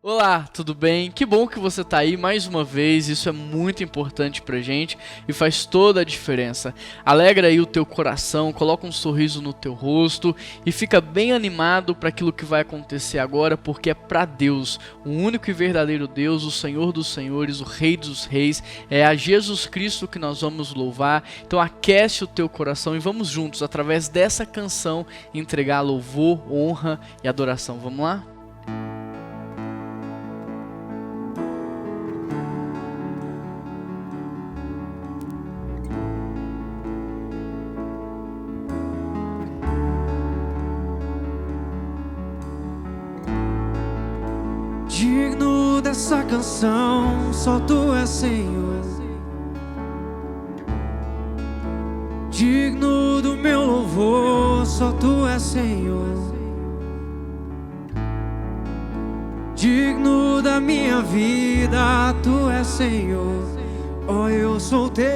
Olá, tudo bem? Que bom que você tá aí mais uma vez, isso é muito importante pra gente e faz toda a diferença. Alegra aí o teu coração, coloca um sorriso no teu rosto e fica bem animado para aquilo que vai acontecer agora, porque é pra Deus, o único e verdadeiro Deus, o Senhor dos Senhores, o Rei dos Reis, é a Jesus Cristo que nós vamos louvar. Então aquece o teu coração e vamos juntos, através dessa canção, entregar louvor, honra e adoração. Vamos lá? Digno dessa canção, só Tu és Senhor. Digno do meu louvor, só Tu és Senhor. Digno da minha vida, Tu és Senhor. Oh, eu sou Teu.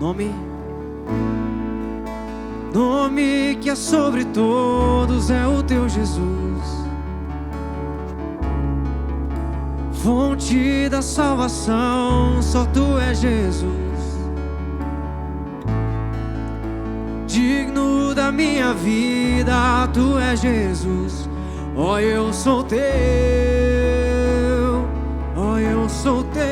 Nome que é sobre todos é o Teu Jesus, fonte da salvação, só Tu és Jesus. Digno da minha vida, Tu és Jesus. Oh, eu sou Teu, oh, eu sou Teu.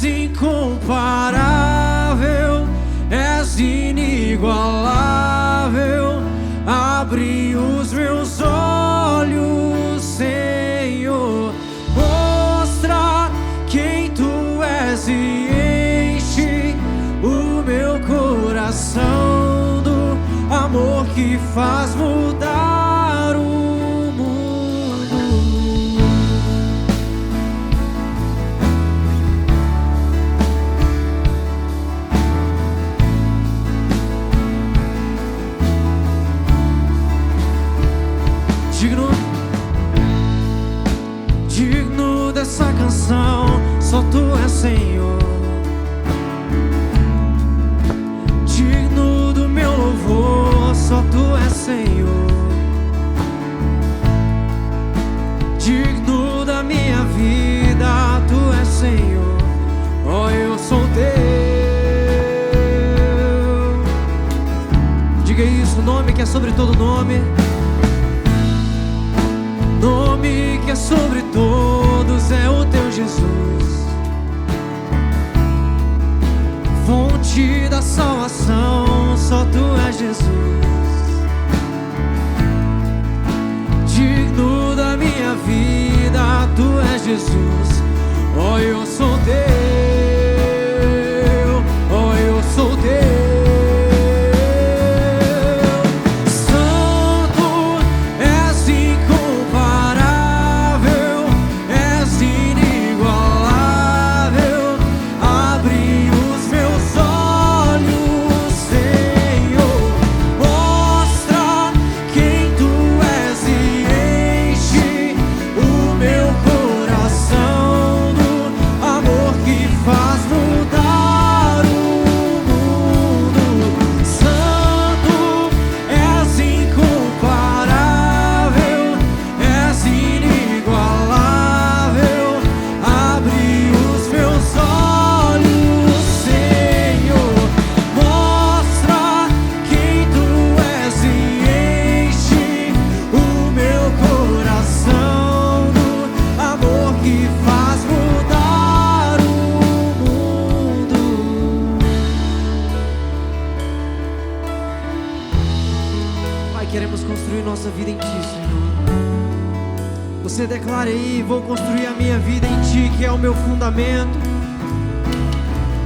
Incomparável, és inigualável. Abre os meus olhos, Senhor, mostra quem Tu és e enche o meu coração do amor que faz mudar o digno dessa canção, só Tu és Senhor. Digno do meu louvor, só Tu és Senhor. Digno da minha vida, Tu és Senhor. Oh, eu sou Teu. Diga isso, o nome que é sobre todo nome. Nome que é sobre todos é o Teu Jesus, fonte da salvação, só Tu és Jesus. Digno da minha vida, Tu és Jesus. Oh, eu sou Teu, oh, eu sou Teu. Queremos construir nossa vida em Ti, Senhor. Você declara aí: vou construir a minha vida em Ti, que é o meu fundamento.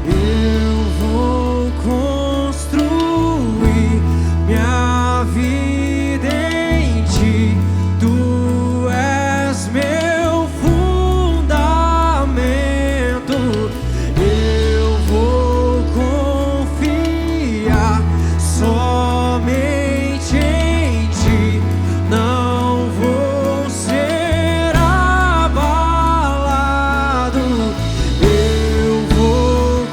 Eu vou construir minha vida em Ti. Tu és meu fundamento. Eu vou confiar somente. Não vou ser abalado. Eu vou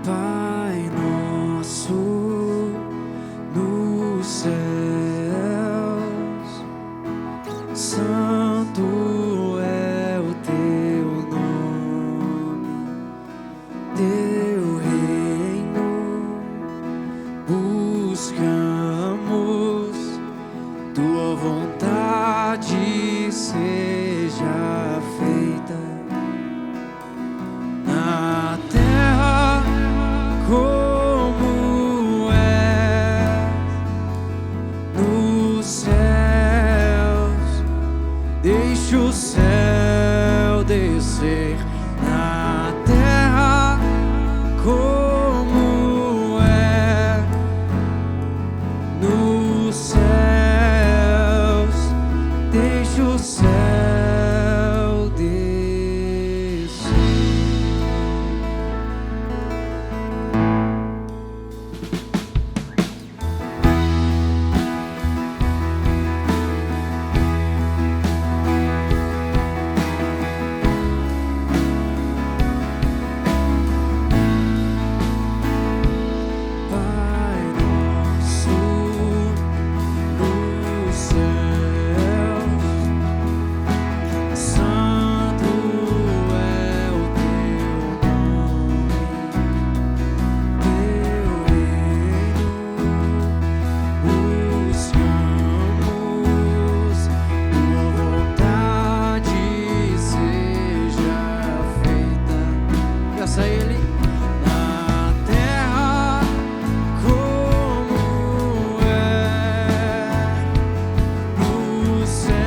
Pai nosso nos céus, santo é o teu nome, teu reino buscamos, tua vontade seja feita na terra como é nos céus. Deixa o céu descer na terra como é nos céus. Deixa o céu descer. Pai nosso nos céus, santo é o teu nome, teu reino buscamos, tua vontade seja feita. Peça a Ele na terra como é nos céus.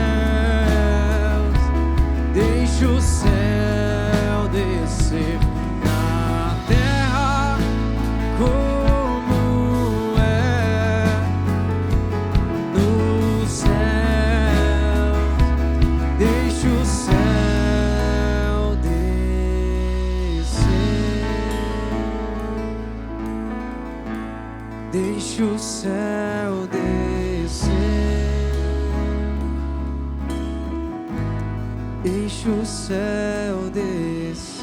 Deixa o céu descer na terra como é nos céus. Deixa o céu descer. Deixa o céu descer. Deixa o céu descer.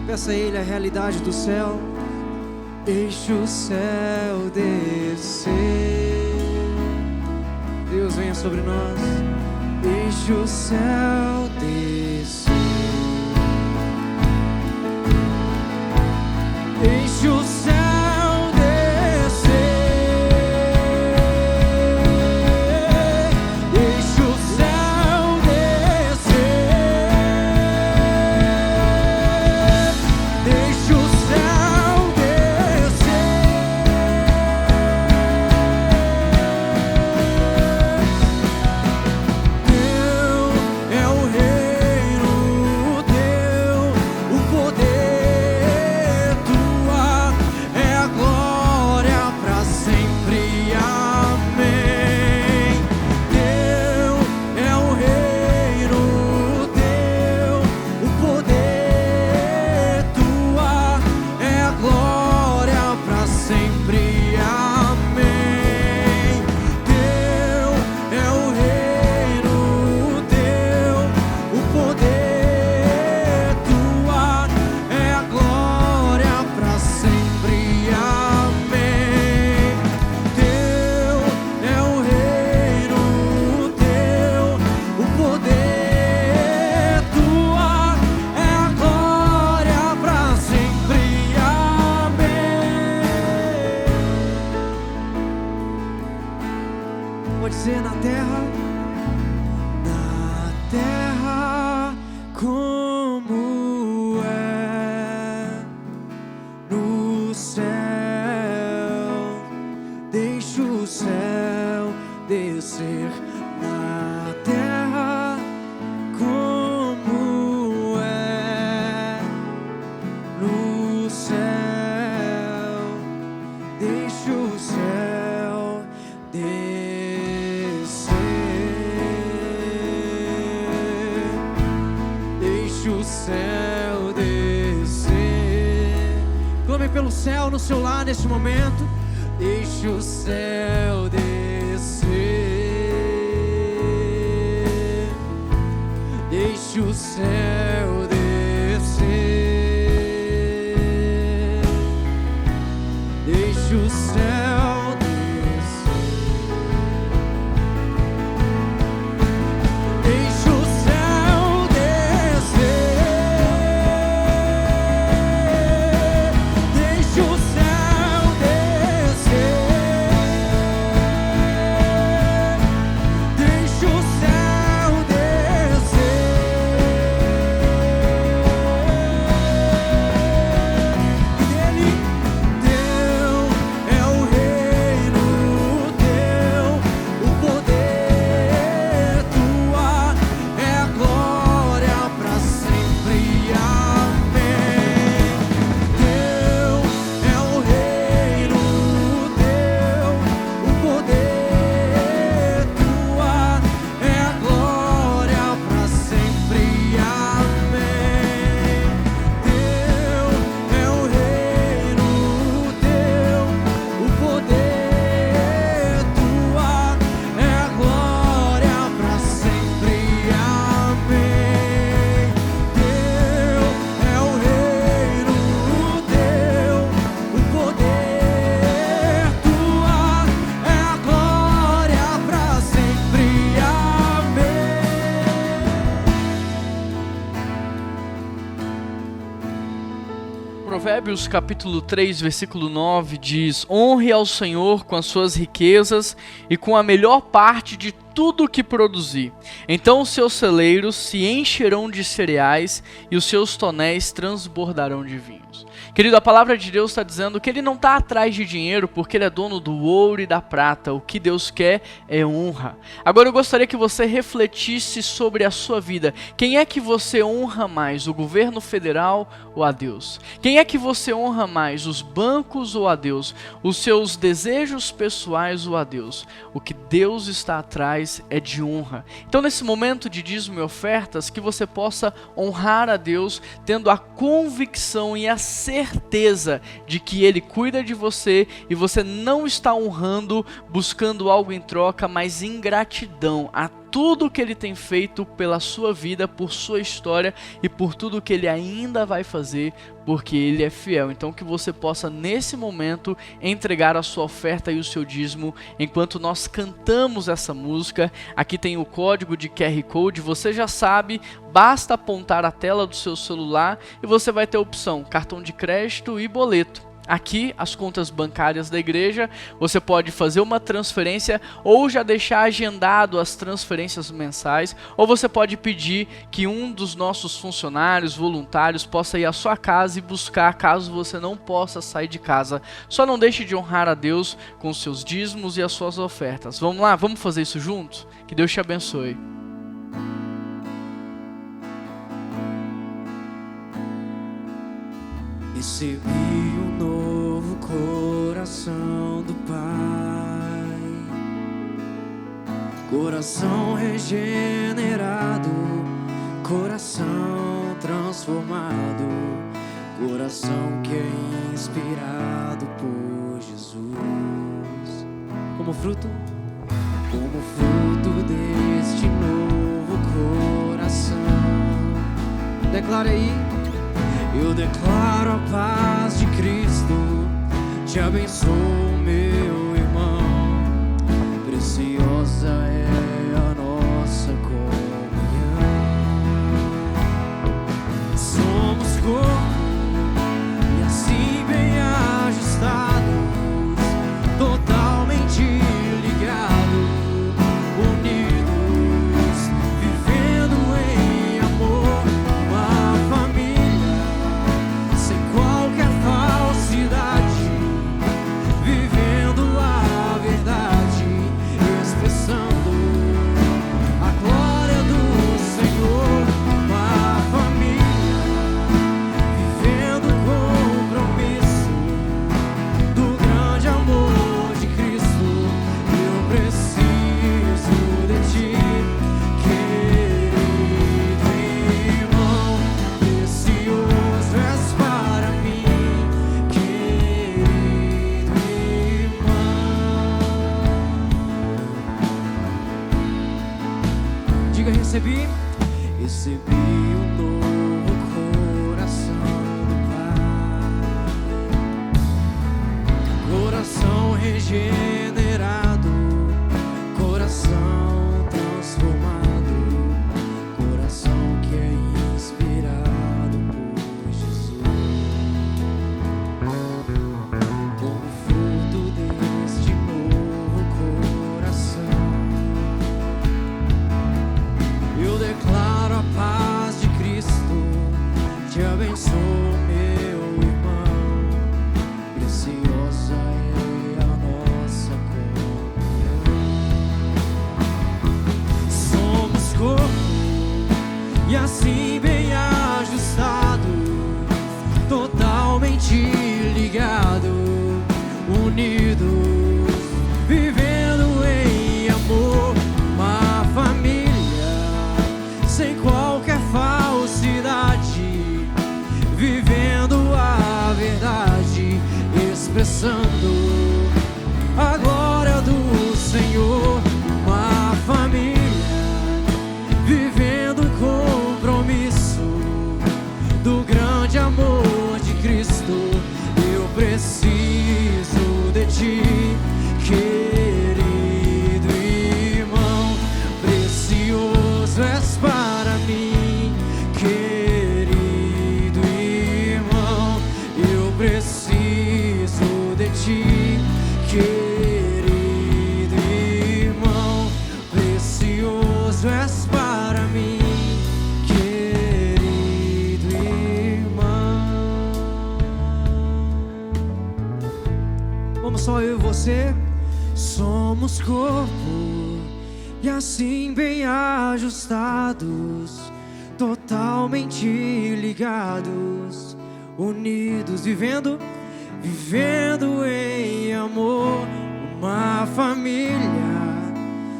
Peça a Ele a realidade do céu. Deixa o céu descer. Deus, venha sobre nós. Deixa o céu descer. Deixa o céu descer. Deixa o céu descer. Deixa o céu descer. Teu é o reino, teu o poder, tua clamem pelo céu no seu lar neste momento. Deixe o céu descer, deixe o céu descer, deixe o céu descer, deixe o céu descer, deixe o céu descer, deixe o céu descer. Provérbios capítulo 3, versículo 9 diz: honre ao Senhor com as suas riquezas e com a melhor parte de tudo o que produzir. Então os seus celeiros se encherão de cereais e os seus tonéis transbordarão de vinhos. Querido, a palavra de Deus está dizendo que Ele não está atrás de dinheiro porque Ele é dono do ouro e da prata. O que Deus quer é honra. Agora eu gostaria que você refletisse sobre a sua vida. Quem é que você honra mais, o governo federal ou a Deus? Quem é que você honra mais, os bancos ou a Deus? Os seus desejos pessoais ou a Deus? O que Deus está atrás é de honra. Então nesse momento de dízimo e ofertas, que você possa honrar a Deus, tendo a convicção e a certeza de que Ele cuida de você e você não está honrando buscando algo em troca, mas em gratidão a tudo que Ele tem feito pela sua vida, por sua história e por tudo que Ele ainda vai fazer, porque Ele é fiel. Então que você possa nesse momento entregar a sua oferta e o seu dízimo enquanto nós cantamos essa música. Aqui tem o código de QR Code, você já sabe, basta apontar a tela do seu celular e você vai ter a opção cartão de crédito e boleto. Aqui, as contas bancárias da igreja, você pode fazer uma transferência ou já deixar agendado as transferências mensais, ou você pode pedir que um dos nossos funcionários, voluntários, possa ir à sua casa e buscar, caso você não possa sair de casa. Só não deixe de honrar a Deus com os seus dízimos e as suas ofertas. Vamos lá, vamos fazer isso juntos? Que Deus te abençoe. Recebi um novo coração do Pai, coração regenerado, coração transformado, coração que é inspirado por Jesus. Como fruto deste novo coração, declara aí. Eu declaro a paz de Cristo, te abençoo, meu irmão. Preciosa é a nossa comunhão. Somos corpo e assim bem ajustados, totalmente ligados, unidos, vivendo em amor, uma família. Vivendo a verdade, expressão sou meu irmão, preciosa é a nossa comunhão. Somos corpo e assim bem ajustado, totalmente ligado, unidos, vivendo em amor, uma família sem qualquer falsidade, vivendo a verdade, expressando a glória do Senhor, uma família vivendo um compromisso do grande amor de Cristo. Eu preciso de ti, querido irmão, precioso és para mim, querido irmão, eu preciso de ti, querido irmão, precioso és para mim, querido irmão. Vamos só eu e você. Somos corpo e assim bem ajustados, totalmente ligados, unidos, vivendo em amor, uma família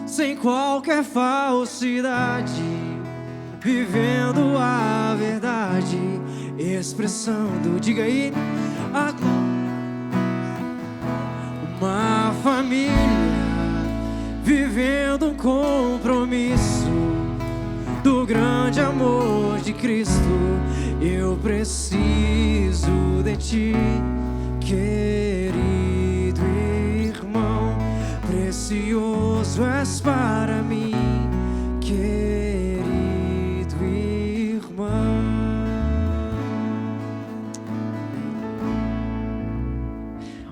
sem qualquer falsidade, vivendo a verdade, expressando, diga aí, uma família vivendo um compromisso do grande amor de Cristo. Eu preciso de ti, querido irmão, precioso és para mim, querido irmão.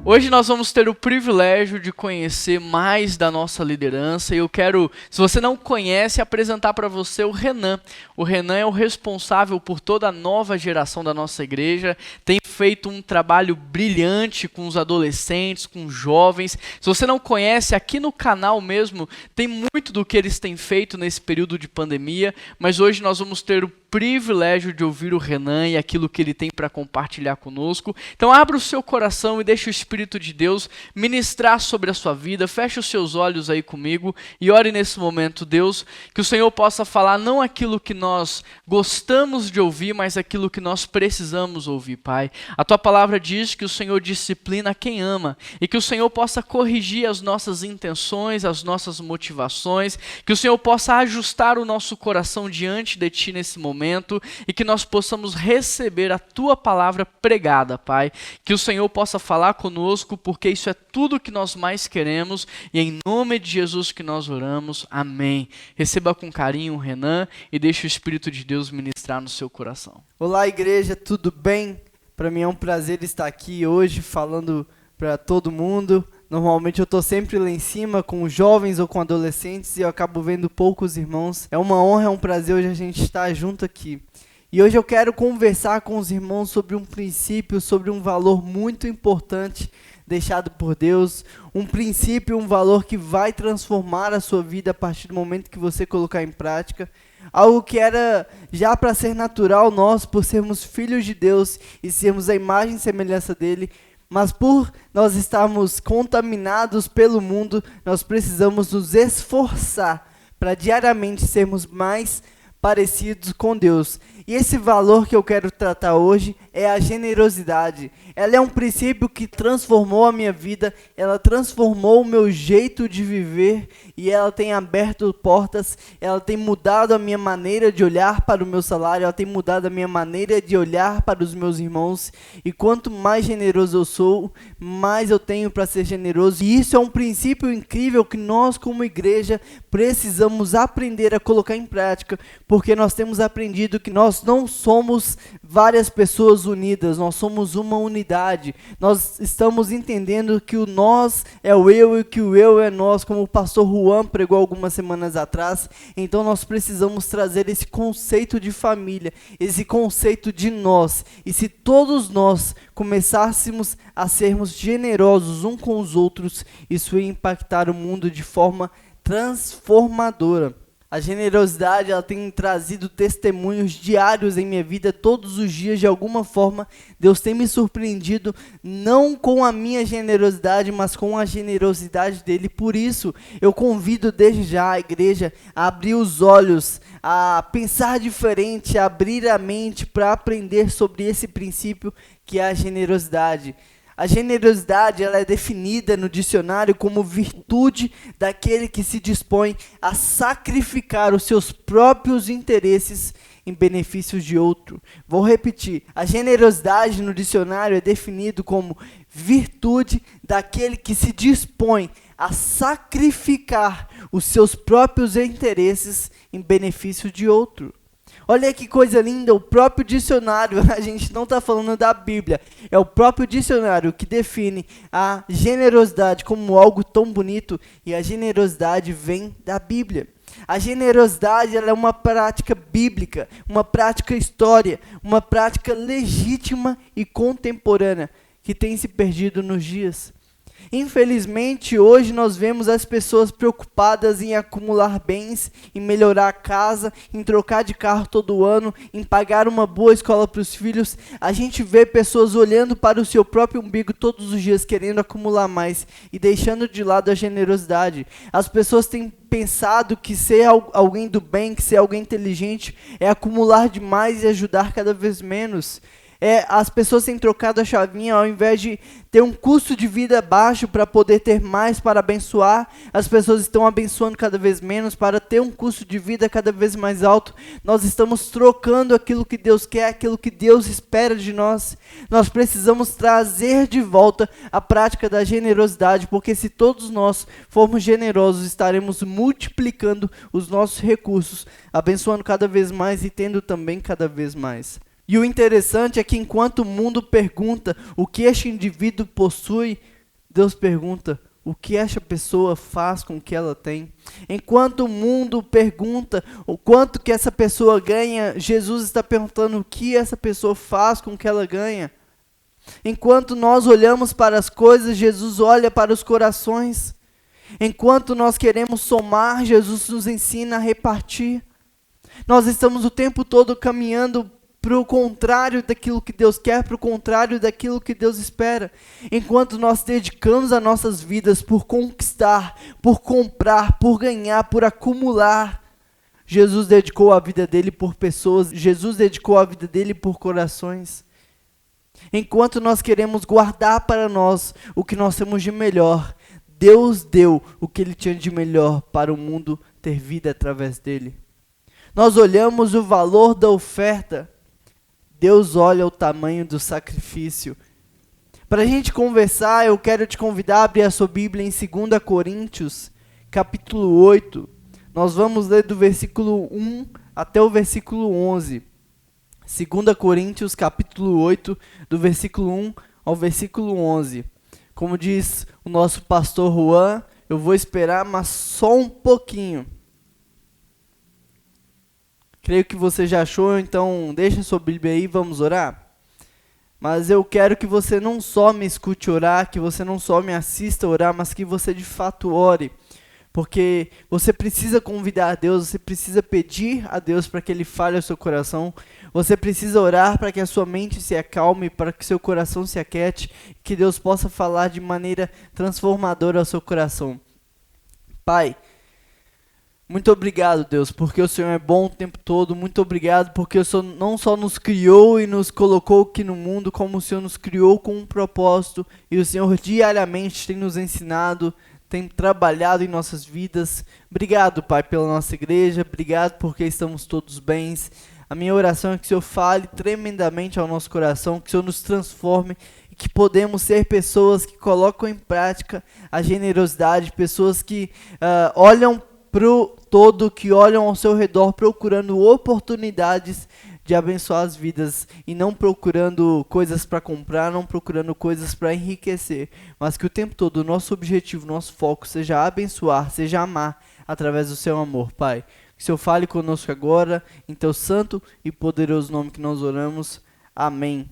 Hoje nós vamos ter o privilégio de conhecer mais da nossa liderança e eu quero, se você não conhece, apresentar para você o Renan. O Renan é o responsável por toda a nova geração da nossa igreja, tem feito um trabalho brilhante com os adolescentes, com os jovens. Se você não conhece, aqui no canal mesmo tem muito do que eles têm feito nesse período de pandemia, mas hoje nós vamos ter o privilégio de ouvir o Renan e aquilo que ele tem para compartilhar conosco. Então abra o seu coração e deixe o Espírito de Deus ministrar sobre a sua vida. Feche os seus olhos aí comigo e ore nesse momento, Deus, que o Senhor possa falar não aquilo que nós gostamos de ouvir, mas aquilo que nós precisamos ouvir, Pai. A tua palavra diz que o Senhor disciplina quem ama e que o Senhor possa corrigir as nossas intenções, as nossas motivações, que o Senhor possa ajustar o nosso coração diante de ti nesse momento e que nós possamos receber a tua palavra pregada, Pai. Que o Senhor possa falar conosco, porque isso é tudo que nós mais queremos e é em nome de Jesus que nós oramos. Amém. Receba com carinho o Renan e deixe o Espírito de Deus ministrar no seu coração. Olá, igreja, tudo bem? Para mim é um prazer estar aqui hoje falando para todo mundo. Normalmente eu estou sempre lá em cima com jovens ou com adolescentes e eu acabo vendo poucos irmãos. É uma honra, é um prazer hoje a gente estar junto aqui. E hoje eu quero conversar com os irmãos sobre um princípio, sobre um valor muito importante deixado por Deus. Um princípio, um valor que vai transformar a sua vida a partir do momento que você colocar em prática. Algo que era já para ser natural nós, por sermos filhos de Deus e sermos a imagem e semelhança dele. Mas por nós estarmos contaminados pelo mundo, nós precisamos nos esforçar para diariamente sermos mais parecidos com Deus. E esse valor que eu quero tratar hoje é a generosidade. Ela é um princípio que transformou a minha vida, ela transformou o meu jeito de viver e ela tem aberto portas, ela tem mudado a minha maneira de olhar para o meu salário, ela tem mudado a minha maneira de olhar para os meus irmãos. E quanto mais generoso eu sou, mais eu tenho para ser generoso. E isso é um princípio incrível que nós como igreja precisamos aprender a colocar em prática, porque nós temos aprendido que nós nós não somos várias pessoas unidas, nós somos uma unidade. Nós estamos entendendo que o nós é o eu e que o eu é nós, como o pastor Juan pregou algumas semanas atrás. Então nós precisamos trazer esse conceito de família, esse conceito de nós. E se todos nós começássemos a sermos generosos uns com os outros, isso ia impactar o mundo de forma transformadora. A generosidade, ela tem trazido testemunhos diários em minha vida, todos os dias, de alguma forma. Deus tem me surpreendido, não com a minha generosidade, mas com a generosidade dele. Por isso, eu convido desde já a igreja a abrir os olhos, a pensar diferente, a abrir a mente para aprender sobre esse princípio que é a generosidade. A generosidade, ela é definida no dicionário como virtude daquele que se dispõe a sacrificar os seus próprios interesses em benefício de outro. Vou repetir. A generosidade no dicionário é definido como virtude daquele que se dispõe a sacrificar os seus próprios interesses em benefício de outro. Olha que coisa linda, o próprio dicionário, a gente não está falando da Bíblia, é o próprio dicionário que define a generosidade como algo tão bonito, e a generosidade vem da Bíblia. A generosidade, ela é uma prática bíblica, uma prática história, uma prática legítima e contemporânea que tem se perdido nos dias. Infelizmente, hoje nós vemos as pessoas preocupadas em acumular bens, em melhorar a casa, em trocar de carro todo ano, em pagar uma boa escola para os filhos. A gente vê pessoas olhando para o seu próprio umbigo todos os dias, querendo acumular mais e deixando de lado a generosidade. As pessoas têm pensado que ser alguém do bem, que ser alguém inteligente, é acumular demais e ajudar cada vez menos. As pessoas têm trocado a chavinha, ao invés de ter um custo de vida baixo para poder ter mais para abençoar, as pessoas estão abençoando cada vez menos para ter um custo de vida cada vez mais alto. Nós estamos trocando aquilo que Deus quer, aquilo que Deus espera de nós. Nós precisamos trazer de volta a prática da generosidade, porque se todos nós formos generosos, estaremos multiplicando os nossos recursos, abençoando cada vez mais e tendo também cada vez mais. E o interessante é que enquanto o mundo pergunta o que este indivíduo possui, Deus pergunta o que esta pessoa faz com o que ela tem. Enquanto o mundo pergunta o quanto que essa pessoa ganha, Jesus está perguntando o que essa pessoa faz com o que ela ganha. Enquanto nós olhamos para as coisas, Jesus olha para os corações. Enquanto nós queremos somar, Jesus nos ensina a repartir. Nós estamos o tempo todo caminhando para o contrário daquilo que Deus quer, para o contrário daquilo que Deus espera. Enquanto nós dedicamos as nossas vidas por conquistar, por comprar, por ganhar, por acumular, Jesus dedicou a vida dele por pessoas, Jesus dedicou a vida dele por corações. Enquanto nós queremos guardar para nós o que nós temos de melhor, Deus deu o que ele tinha de melhor para o mundo ter vida através dele. Nós olhamos o valor da oferta, Deus olha o tamanho do sacrifício. Para a gente conversar, eu quero te convidar a abrir a sua Bíblia em 2 Coríntios, capítulo 8. Nós vamos ler do versículo 1 até o versículo 11. 2 Coríntios, capítulo 8, do versículo 1 ao versículo 11. Como diz o nosso pastor Juan, eu vou esperar, mas só um pouquinho. Creio que você já achou, então deixa sua Bíblia aí, vamos orar? Mas eu quero que você não só me escute orar, que você não só me assista orar, mas que você de fato ore. Porque você precisa convidar a Deus, você precisa pedir a Deus para que Ele fale ao seu coração. Você precisa orar para que a sua mente se acalme, para que seu coração se aquiete, que Deus possa falar de maneira transformadora ao seu coração. Pai, muito obrigado, Deus, porque o Senhor é bom o tempo todo. Muito obrigado porque o Senhor não só nos criou e nos colocou aqui no mundo, como o Senhor nos criou com um propósito. E o Senhor diariamente tem nos ensinado, tem trabalhado em nossas vidas. Obrigado, Pai, pela nossa igreja. Obrigado porque estamos todos bens. A minha oração é que o Senhor fale tremendamente ao nosso coração, que o Senhor nos transforme e que podemos ser pessoas que colocam em prática a generosidade, pessoas que olham para o todo, que olham ao seu redor procurando oportunidades de abençoar as vidas e não procurando coisas para comprar, não procurando coisas para enriquecer, mas que o tempo todo o nosso objetivo, nosso foco seja abençoar, seja amar através do seu amor, Pai. Que o Senhor fale conosco agora, em teu santo e poderoso nome que nós oramos. Amém.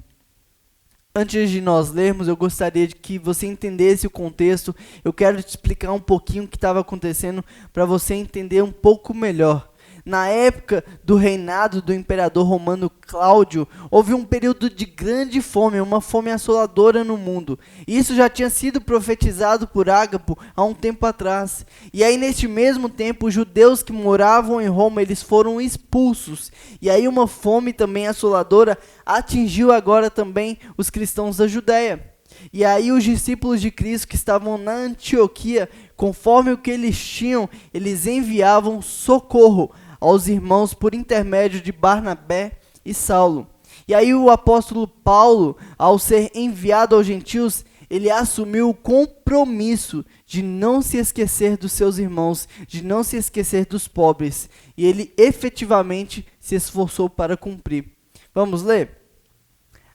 Antes de nós lermos, eu gostaria de que você entendesse o contexto. Eu quero te explicar um pouquinho o que estava acontecendo para você entender um pouco melhor. Na época do reinado do imperador romano Cláudio, houve um período de grande fome, uma fome assoladora no mundo. Isso já tinha sido profetizado por Ágapo há um tempo atrás. E aí, neste mesmo tempo, os judeus que moravam em Roma, eles foram expulsos. E aí uma fome também assoladora atingiu agora também os cristãos da Judéia. E aí os discípulos de Cristo que estavam na Antioquia, conforme o que eles tinham, eles enviavam socorro aos irmãos por intermédio de Barnabé e Saulo. E aí o apóstolo Paulo, ao ser enviado aos gentios, ele assumiu o compromisso de não se esquecer dos seus irmãos, de não se esquecer dos pobres. E ele efetivamente se esforçou para cumprir. Vamos ler?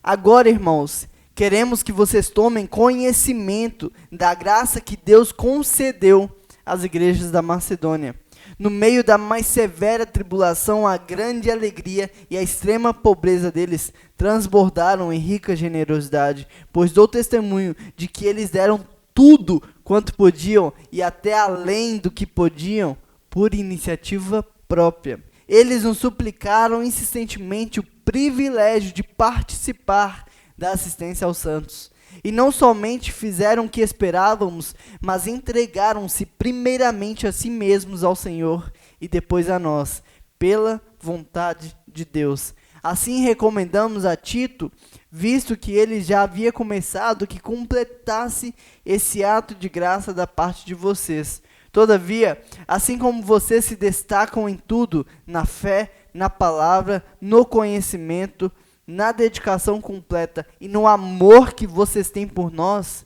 Agora, irmãos, queremos que vocês tomem conhecimento da graça que Deus concedeu às igrejas da Macedônia. No meio da mais severa tribulação, a grande alegria e a extrema pobreza deles transbordaram em rica generosidade, pois dou testemunho de que eles deram tudo quanto podiam e até além do que podiam, por iniciativa própria. Eles nos suplicaram insistentemente o privilégio de participar da assistência aos santos. E não somente fizeram o que esperávamos, mas entregaram-se primeiramente a si mesmos ao Senhor e depois a nós, pela vontade de Deus. Assim recomendamos a Tito, visto que ele já havia começado, que completasse esse ato de graça da parte de vocês. Todavia, assim como vocês se destacam em tudo, na fé, na palavra, no conhecimento, na dedicação completa e no amor que vocês têm por nós,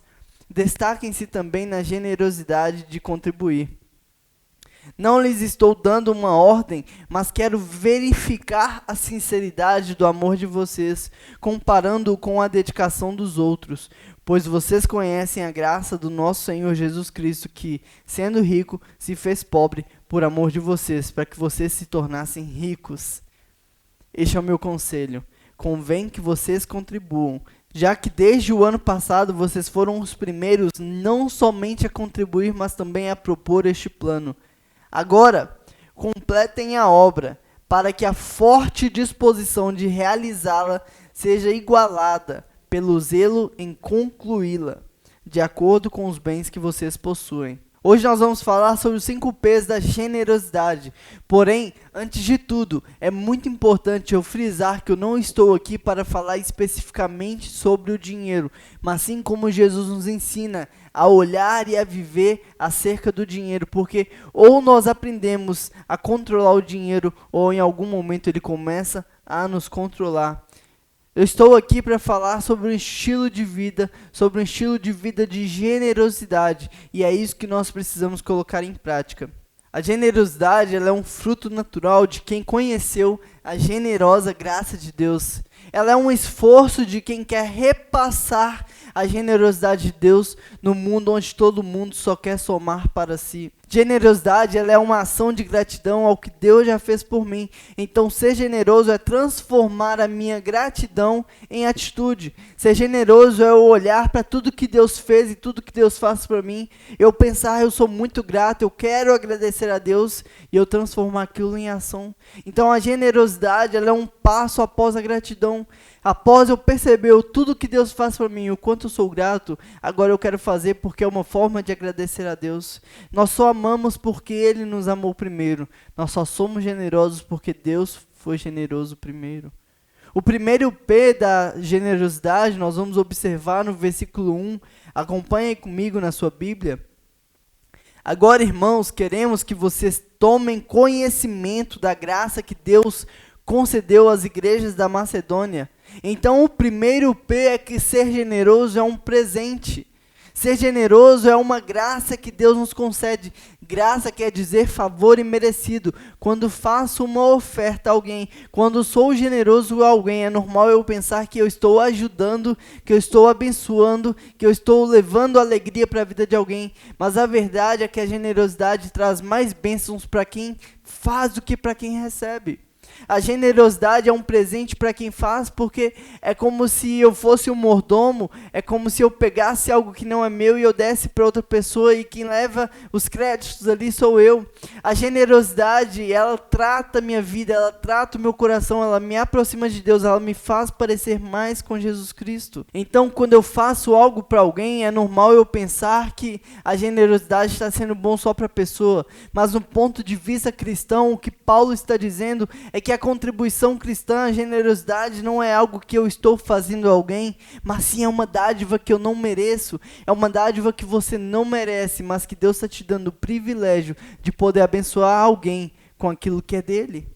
destaquem-se também na generosidade de contribuir. Não lhes estou dando uma ordem, mas quero verificar a sinceridade do amor de vocês, comparando-o com a dedicação dos outros, pois vocês conhecem a graça do nosso Senhor Jesus Cristo, que, sendo rico, se fez pobre por amor de vocês, para que vocês se tornassem ricos. Este é o meu conselho. Convém que vocês contribuam, já que desde o ano passado vocês foram os primeiros não somente a contribuir, mas também a propor este plano. Agora, completem a obra, para que a forte disposição de realizá-la seja igualada pelo zelo em concluí-la, de acordo com os bens que vocês possuem. Hoje nós vamos falar sobre os 5 P's da generosidade. Porém, antes de tudo, é muito importante eu frisar que eu não estou aqui para falar especificamente sobre o dinheiro, mas sim como Jesus nos ensina a olhar e a viver acerca do dinheiro, porque ou nós aprendemos a controlar o dinheiro, ou em algum momento ele começa a nos controlar. Eu estou aqui para falar sobre um estilo de vida, de generosidade, e é isso que nós precisamos colocar em prática. A generosidade, ela é um fruto natural de quem conheceu a generosa graça de Deus. Ela é um esforço de quem quer repassar a generosidade de Deus no mundo onde todo mundo só quer somar para si. Generosidade, ela é uma ação de gratidão ao que Deus já fez por mim. Então, ser generoso é transformar a minha gratidão em atitude. Ser generoso é eu olhar para tudo que Deus fez e tudo que Deus faz para mim. Eu pensar, eu sou muito grato, eu quero agradecer a Deus e eu transformar aquilo em ação. Então, a generosidade, ela é um passo após a gratidão. Após eu perceber tudo que Deus faz para mim, o quanto eu sou grato, agora eu quero fazer porque é uma forma de agradecer a Deus. Nós só amamos porque Ele nos amou primeiro. Nós só somos generosos porque Deus foi generoso primeiro. O primeiro P da generosidade nós vamos observar no versículo 1. Acompanhem comigo na sua Bíblia. Agora, irmãos, queremos que vocês tomem conhecimento da graça que Deus concedeu às igrejas da Macedônia. Então, o primeiro P é que ser generoso é um presente. Ser generoso é uma graça que Deus nos concede. Graça quer dizer favor imerecido. Quando faço uma oferta a alguém, quando sou generoso a alguém, é normal eu pensar que eu estou ajudando, que eu estou abençoando, que eu estou levando alegria para a vida de alguém. Mas a verdade é que a generosidade traz mais bênçãos para quem faz do que para quem recebe. A generosidade é um presente para quem faz, porque é como se eu fosse um mordomo, é como se eu pegasse algo que não é meu e eu desse para outra pessoa e quem leva os créditos ali sou eu. A generosidade, ela trata a minha vida, ela trata o meu coração, ela me aproxima de Deus, ela me faz parecer mais com Jesus Cristo. Então, quando eu faço algo para alguém, é normal eu pensar que a generosidade está sendo bom só para a pessoa, mas no ponto de vista cristão, o que Paulo está dizendo é que a contribuição cristã, a generosidade, não é algo que eu estou fazendo a alguém, mas sim é uma dádiva que eu não mereço, é uma dádiva que você não merece, mas que Deus está te dando o privilégio de poder abençoar alguém com aquilo que é dele.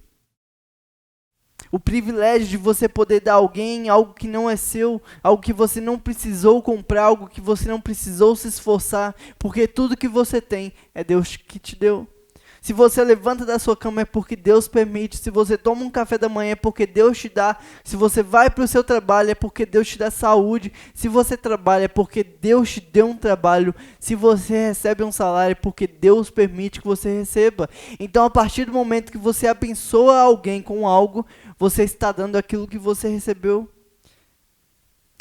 O privilégio de você poder dar a alguém algo que não é seu, algo que você não precisou comprar, algo que você não precisou se esforçar, porque tudo que você tem é Deus que te deu. Se você levanta da sua cama é porque Deus permite. Se você toma um café da manhã é porque Deus te dá. Se você vai para o seu trabalho é porque Deus te dá saúde. Se você trabalha é porque Deus te deu um trabalho. Se você recebe um salário é porque Deus permite que você receba. Então, a partir do momento que você abençoa alguém com algo, você está dando aquilo que você recebeu.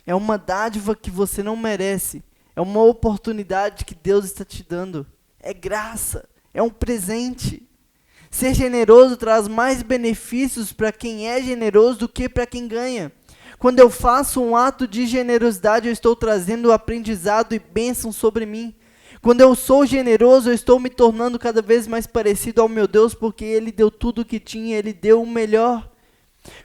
É uma dádiva que você não merece. É uma oportunidade que Deus está te dando. É graça. É um presente. Ser generoso traz mais benefícios para quem é generoso do que para quem ganha. Quando eu faço um ato de generosidade, eu estou trazendo aprendizado e bênção sobre mim. Quando eu sou generoso, eu estou me tornando cada vez mais parecido ao meu Deus, porque Ele deu tudo o que tinha, Ele deu o melhor.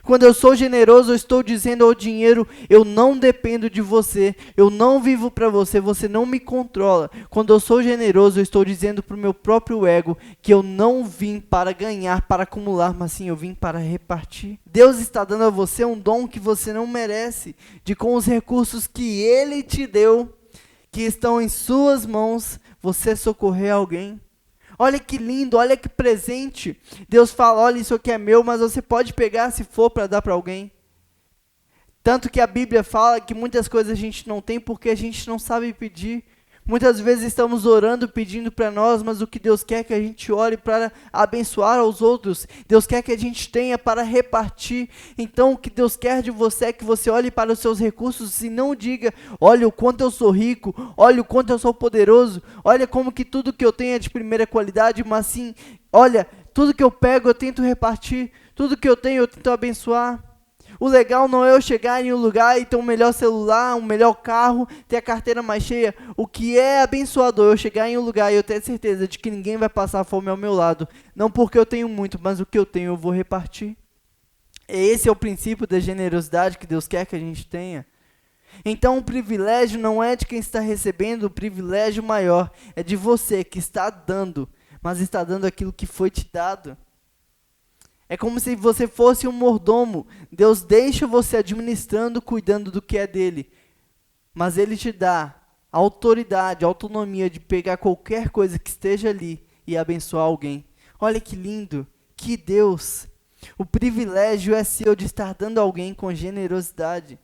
Quando eu sou generoso, eu estou dizendo ao dinheiro, eu não dependo de você, eu não vivo para você, você não me controla. Quando eu sou generoso, eu estou dizendo para o meu próprio ego que eu não vim para ganhar, para acumular, mas sim eu vim para repartir. Deus está dando a você um dom que você não merece, de com os recursos que Ele te deu, que estão em suas mãos, você socorrer alguém. Olha que lindo, olha que presente. Deus fala, olha, isso aqui é meu, mas você pode pegar se for para dar para alguém. Tanto que a Bíblia fala que muitas coisas a gente não tem porque a gente não sabe pedir. Muitas vezes estamos orando, pedindo para nós, mas o que Deus quer é que a gente ore para abençoar aos outros. Deus quer que a gente tenha para repartir. Então o que Deus quer de você é que você olhe para os seus recursos e não diga, olha o quanto eu sou rico, olha o quanto eu sou poderoso, olha como que tudo que eu tenho é de primeira qualidade, mas sim, olha, tudo que eu pego eu tento repartir, tudo que eu tenho eu tento abençoar. O legal não é eu chegar em um lugar e ter um melhor celular, um melhor carro, ter a carteira mais cheia. O que é abençoador é eu chegar em um lugar e eu ter certeza de que ninguém vai passar fome ao meu lado. Não porque eu tenho muito, mas o que eu tenho eu vou repartir. Esse é o princípio da generosidade que Deus quer que a gente tenha. Então o privilégio não é de quem está recebendo, o privilégio maior é de você que está dando, mas está dando aquilo que foi te dado. É como se você fosse um mordomo. Deus deixa você administrando, cuidando do que é dele. Mas ele te dá a autoridade, a autonomia de pegar qualquer coisa que esteja ali e abençoar alguém. Olha que lindo, que Deus. O privilégio é seu de estar dando a alguém com generosidade.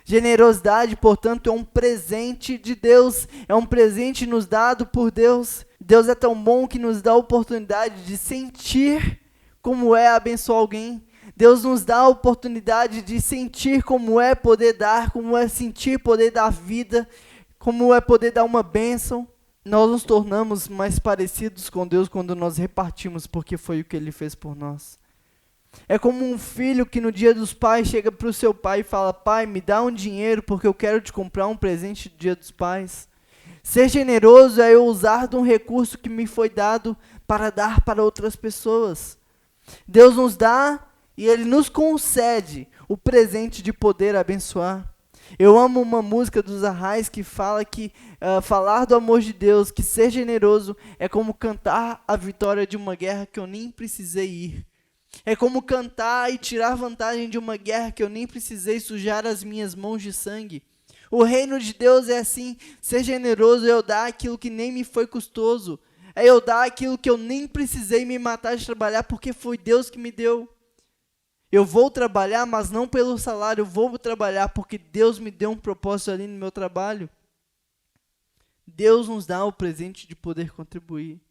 Generosidade, portanto, é um presente de Deus. É um presente nos dado por Deus. Deus é tão bom que nos dá a oportunidade de sentir como é abençoar alguém. Deus nos dá a oportunidade de sentir como é poder dar, como é sentir poder dar vida, como é poder dar uma bênção. Nós nos tornamos mais parecidos com Deus quando nós repartimos, porque foi o que Ele fez por nós. É como um filho que no dia dos pais chega para o seu pai e fala, pai, me dá um dinheiro porque eu quero te comprar um presente do dia dos pais. Ser generoso é eu usar de um recurso que me foi dado para dar para outras pessoas. Deus nos dá e Ele nos concede o presente de poder abençoar. Eu amo uma música dos Arraiz que fala que falar do amor de Deus, que ser generoso é como cantar a vitória de uma guerra que eu nem precisei ir. É como cantar e tirar vantagem de uma guerra que eu nem precisei sujar as minhas mãos de sangue. O reino de Deus é assim, ser generoso é eu dar aquilo que nem me foi custoso. É eu dar aquilo que eu nem precisei me matar de trabalhar, porque foi Deus que me deu. Eu vou trabalhar, mas não pelo salário, eu vou trabalhar porque Deus me deu um propósito ali no meu trabalho. Deus nos dá o presente de poder contribuir.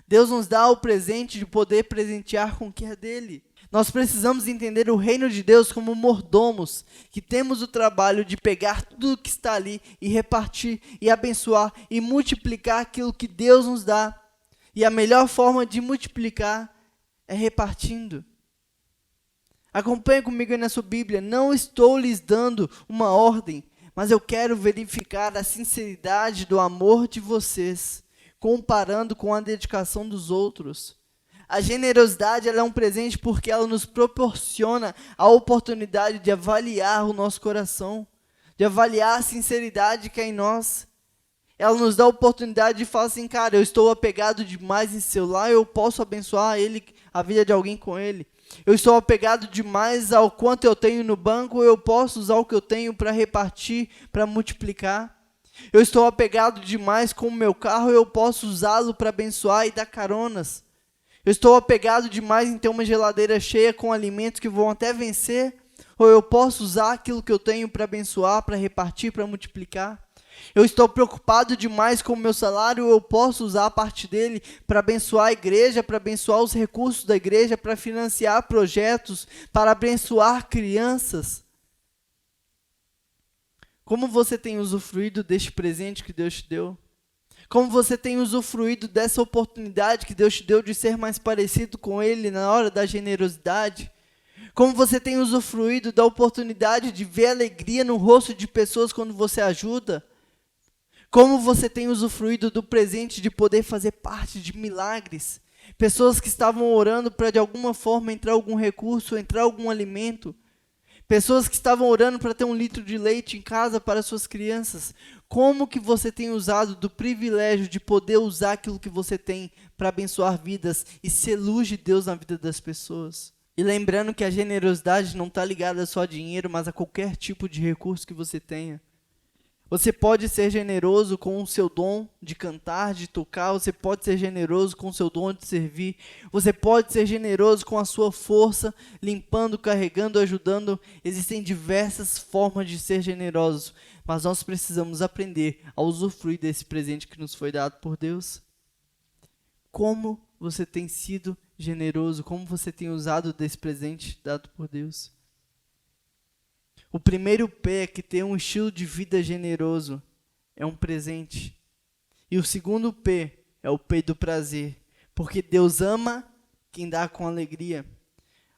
Deus nos dá o presente de poder presentear com o que é dele. Nós precisamos entender o reino de Deus como mordomos, que temos o trabalho de pegar tudo que está ali e repartir, e abençoar, e multiplicar aquilo que Deus nos dá. E a melhor forma de multiplicar é repartindo. Acompanhe comigo aí na sua Bíblia. Não estou lhes dando uma ordem, mas eu quero verificar a sinceridade do amor de vocês, comparando com a dedicação dos outros. A generosidade ela é um presente porque ela nos proporciona a oportunidade de avaliar o nosso coração, de avaliar a sinceridade que é em nós. Ela nos dá a oportunidade de falar assim, cara, eu estou apegado demais em celular, eu posso abençoar a vida de alguém com ele. Eu estou apegado demais ao quanto eu tenho no banco, eu posso usar o que eu tenho para repartir, para multiplicar. Eu estou apegado demais com o meu carro, eu posso usá-lo para abençoar e dar caronas. Eu estou apegado demais em ter uma geladeira cheia com alimentos que vão até vencer, ou eu posso usar aquilo que eu tenho para abençoar, para repartir, para multiplicar. Eu estou preocupado demais com o meu salário, eu posso usar a parte dele para abençoar a igreja, para abençoar os recursos da igreja, para financiar projetos, para abençoar crianças. Como você tem usufruído deste presente que Deus te deu? Como você tem usufruído dessa oportunidade que Deus te deu de ser mais parecido com Ele na hora da generosidade? Como você tem usufruído da oportunidade de ver alegria no rosto de pessoas quando você ajuda? Como você tem usufruído do presente de poder fazer parte de milagres? Pessoas que estavam orando para de alguma forma entrar algum recurso, entrar algum alimento. Pessoas que estavam orando para ter 1 litro de leite em casa para suas crianças. Como que você tem usado do privilégio de poder usar aquilo que você tem para abençoar vidas e ser luz de Deus na vida das pessoas? E lembrando que a generosidade não está ligada só a dinheiro, mas a qualquer tipo de recurso que você tenha. Você pode ser generoso com o seu dom de cantar, de tocar. Você pode ser generoso com o seu dom de servir. Você pode ser generoso com a sua força, limpando, carregando, ajudando. Existem diversas formas de ser generosos, mas nós precisamos aprender a usufruir desse presente que nos foi dado por Deus. Como você tem sido generoso? Como você tem usado desse presente dado por Deus? O primeiro P é que ter um estilo de vida generoso é um presente. E o segundo P é o P do prazer, porque Deus ama quem dá com alegria.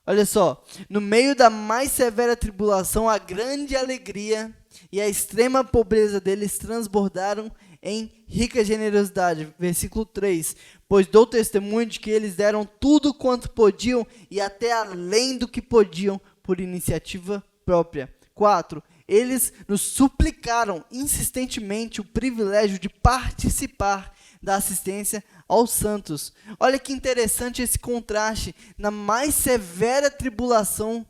Olha só, no meio da mais severa tribulação, a grande alegria e a extrema pobreza deles transbordaram em rica generosidade. Versículo 3. Pois dou testemunho de que eles deram tudo quanto podiam e até além do que podiam por iniciativa própria. 4. Eles nos suplicaram insistentemente o privilégio de participar da assistência aos santos. Olha que interessante esse contraste. Na mais severa tribulação,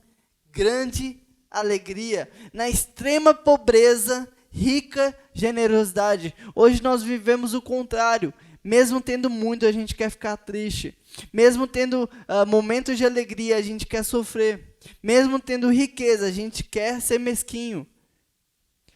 grande alegria. Na extrema pobreza, rica generosidade. Hoje nós vivemos o contrário. Mesmo tendo muito, a gente quer ficar triste. Mesmo tendo momentos de alegria, a gente quer sofrer. Mesmo tendo riqueza, a gente quer ser mesquinho.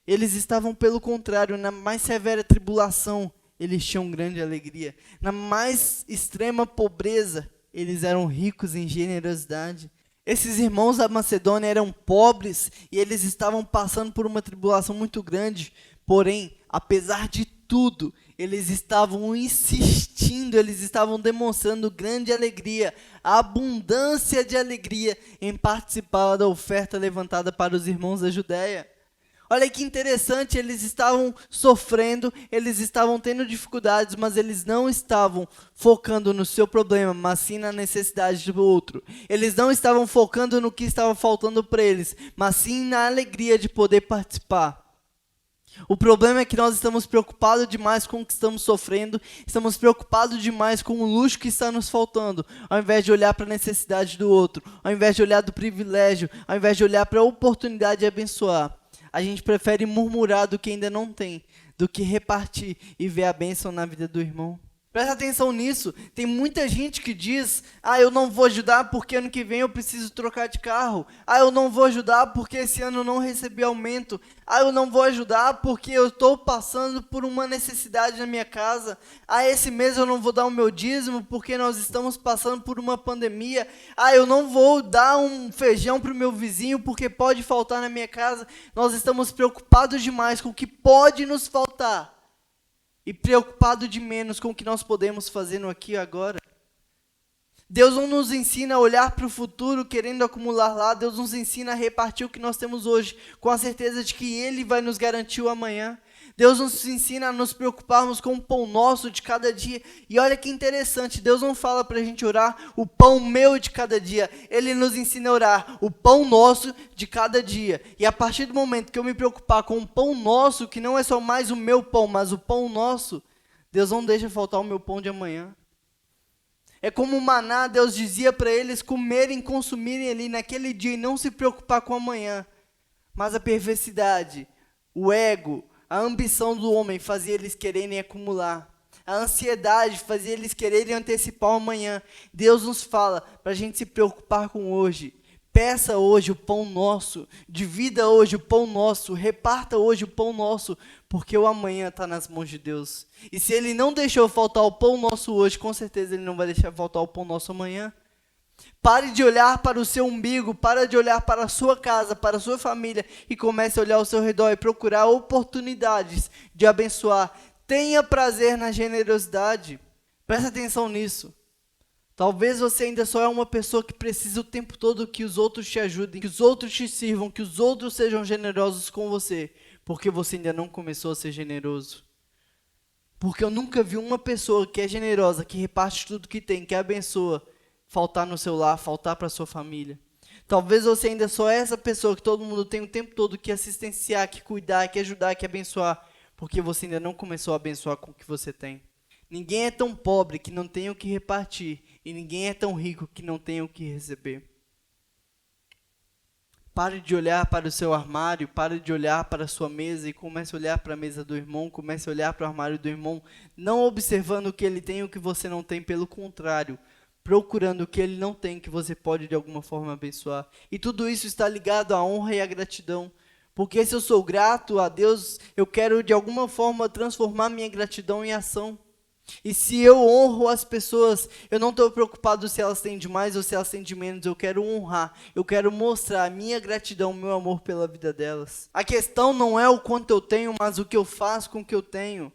Eles estavam pelo contrário, na mais severa tribulação, eles tinham grande alegria. Na mais extrema pobreza, eles eram ricos em generosidade. Esses irmãos da Macedônia eram pobres e eles estavam passando por uma tribulação muito grande. Porém, apesar de tudo, eles estavam insistindo, eles estavam demonstrando grande alegria, abundância de alegria em participar da oferta levantada para os irmãos da Judéia. Olha que interessante, eles estavam sofrendo, eles estavam tendo dificuldades, mas eles não estavam focando no seu problema, mas sim na necessidade do outro. Eles não estavam focando no que estava faltando para eles, mas sim na alegria de poder participar. O problema é que nós estamos preocupados demais com o que estamos sofrendo, estamos preocupados demais com o luxo que está nos faltando, ao invés de olhar para a necessidade do outro, ao invés de olhar do privilégio, ao invés de olhar para a oportunidade de abençoar. a gente prefere murmurar do que ainda não tem, do que repartir e ver a bênção na vida do irmão. Presta atenção nisso. Tem muita gente que diz: eu não vou ajudar porque ano que vem eu preciso trocar de carro. Eu não vou ajudar porque esse ano eu não recebi aumento. Eu não vou ajudar porque eu estou passando por uma necessidade na minha casa. Esse mês eu não vou dar o meu dízimo porque nós estamos passando por uma pandemia. Eu não vou dar um feijão para o meu vizinho porque pode faltar na minha casa. Nós estamos preocupados demais com o que pode nos faltar e preocupado de menos com o que nós podemos fazer no aqui e agora. Deus não nos ensina a olhar para o futuro querendo acumular lá. Deus nos ensina a repartir o que nós temos hoje, com a certeza de que Ele vai nos garantir o amanhã. Deus nos ensina a nos preocuparmos com o pão nosso de cada dia. E olha que interessante, Deus não fala para a gente orar o pão meu de cada dia. Ele nos ensina a orar o pão nosso de cada dia. E a partir do momento que eu me preocupar com o pão nosso, que não é só mais o meu pão, mas o pão nosso, Deus não deixa faltar o meu pão de amanhã. É como o maná, Deus dizia para eles comerem, consumirem ali naquele dia e não se preocupar com amanhã. Mas a perversidade, o ego, a ambição do homem fazia eles quererem acumular. A ansiedade fazia eles quererem antecipar o amanhã. Deus nos fala para a gente se preocupar com hoje. Peça hoje o pão nosso, divida hoje o pão nosso, reparta hoje o pão nosso, porque o amanhã está nas mãos de Deus. E se Ele não deixou faltar o pão nosso hoje, com certeza Ele não vai deixar faltar o pão nosso amanhã. Pare de olhar para o seu umbigo, para de olhar para a sua casa, para a sua família e comece a olhar ao seu redor e procurar oportunidades de abençoar. Tenha prazer na generosidade. Presta atenção nisso. Talvez você ainda só é uma pessoa que precisa o tempo todo que os outros te ajudem, que os outros te sirvam, que os outros sejam generosos com você, porque você ainda não começou a ser generoso. Porque eu nunca vi uma pessoa que é generosa, que reparte tudo que tem, que abençoa, faltar no seu lar, faltar para a sua família. Talvez você ainda só é essa pessoa que todo mundo tem o tempo todo que assistenciar, que cuidar, que ajudar, que abençoar, porque você ainda não começou a abençoar com o que você tem. Ninguém é tão pobre que não tenha o que repartir, e ninguém é tão rico que não tenha o que receber. Pare de olhar para o seu armário, pare de olhar para a sua mesa e comece a olhar para a mesa do irmão, comece a olhar para o armário do irmão, não observando o que ele tem e o que você não tem, pelo contrário, procurando o que ele não tem, que você pode de alguma forma abençoar. E tudo isso está ligado à honra e à gratidão. Porque se eu sou grato a Deus, eu quero de alguma forma transformar minha gratidão em ação. E se eu honro as pessoas, eu não estou preocupado se elas têm de mais ou se elas têm de menos. Eu quero honrar, eu quero mostrar a minha gratidão, o meu amor pela vida delas. A questão não é o quanto eu tenho, mas o que eu faço com o que eu tenho.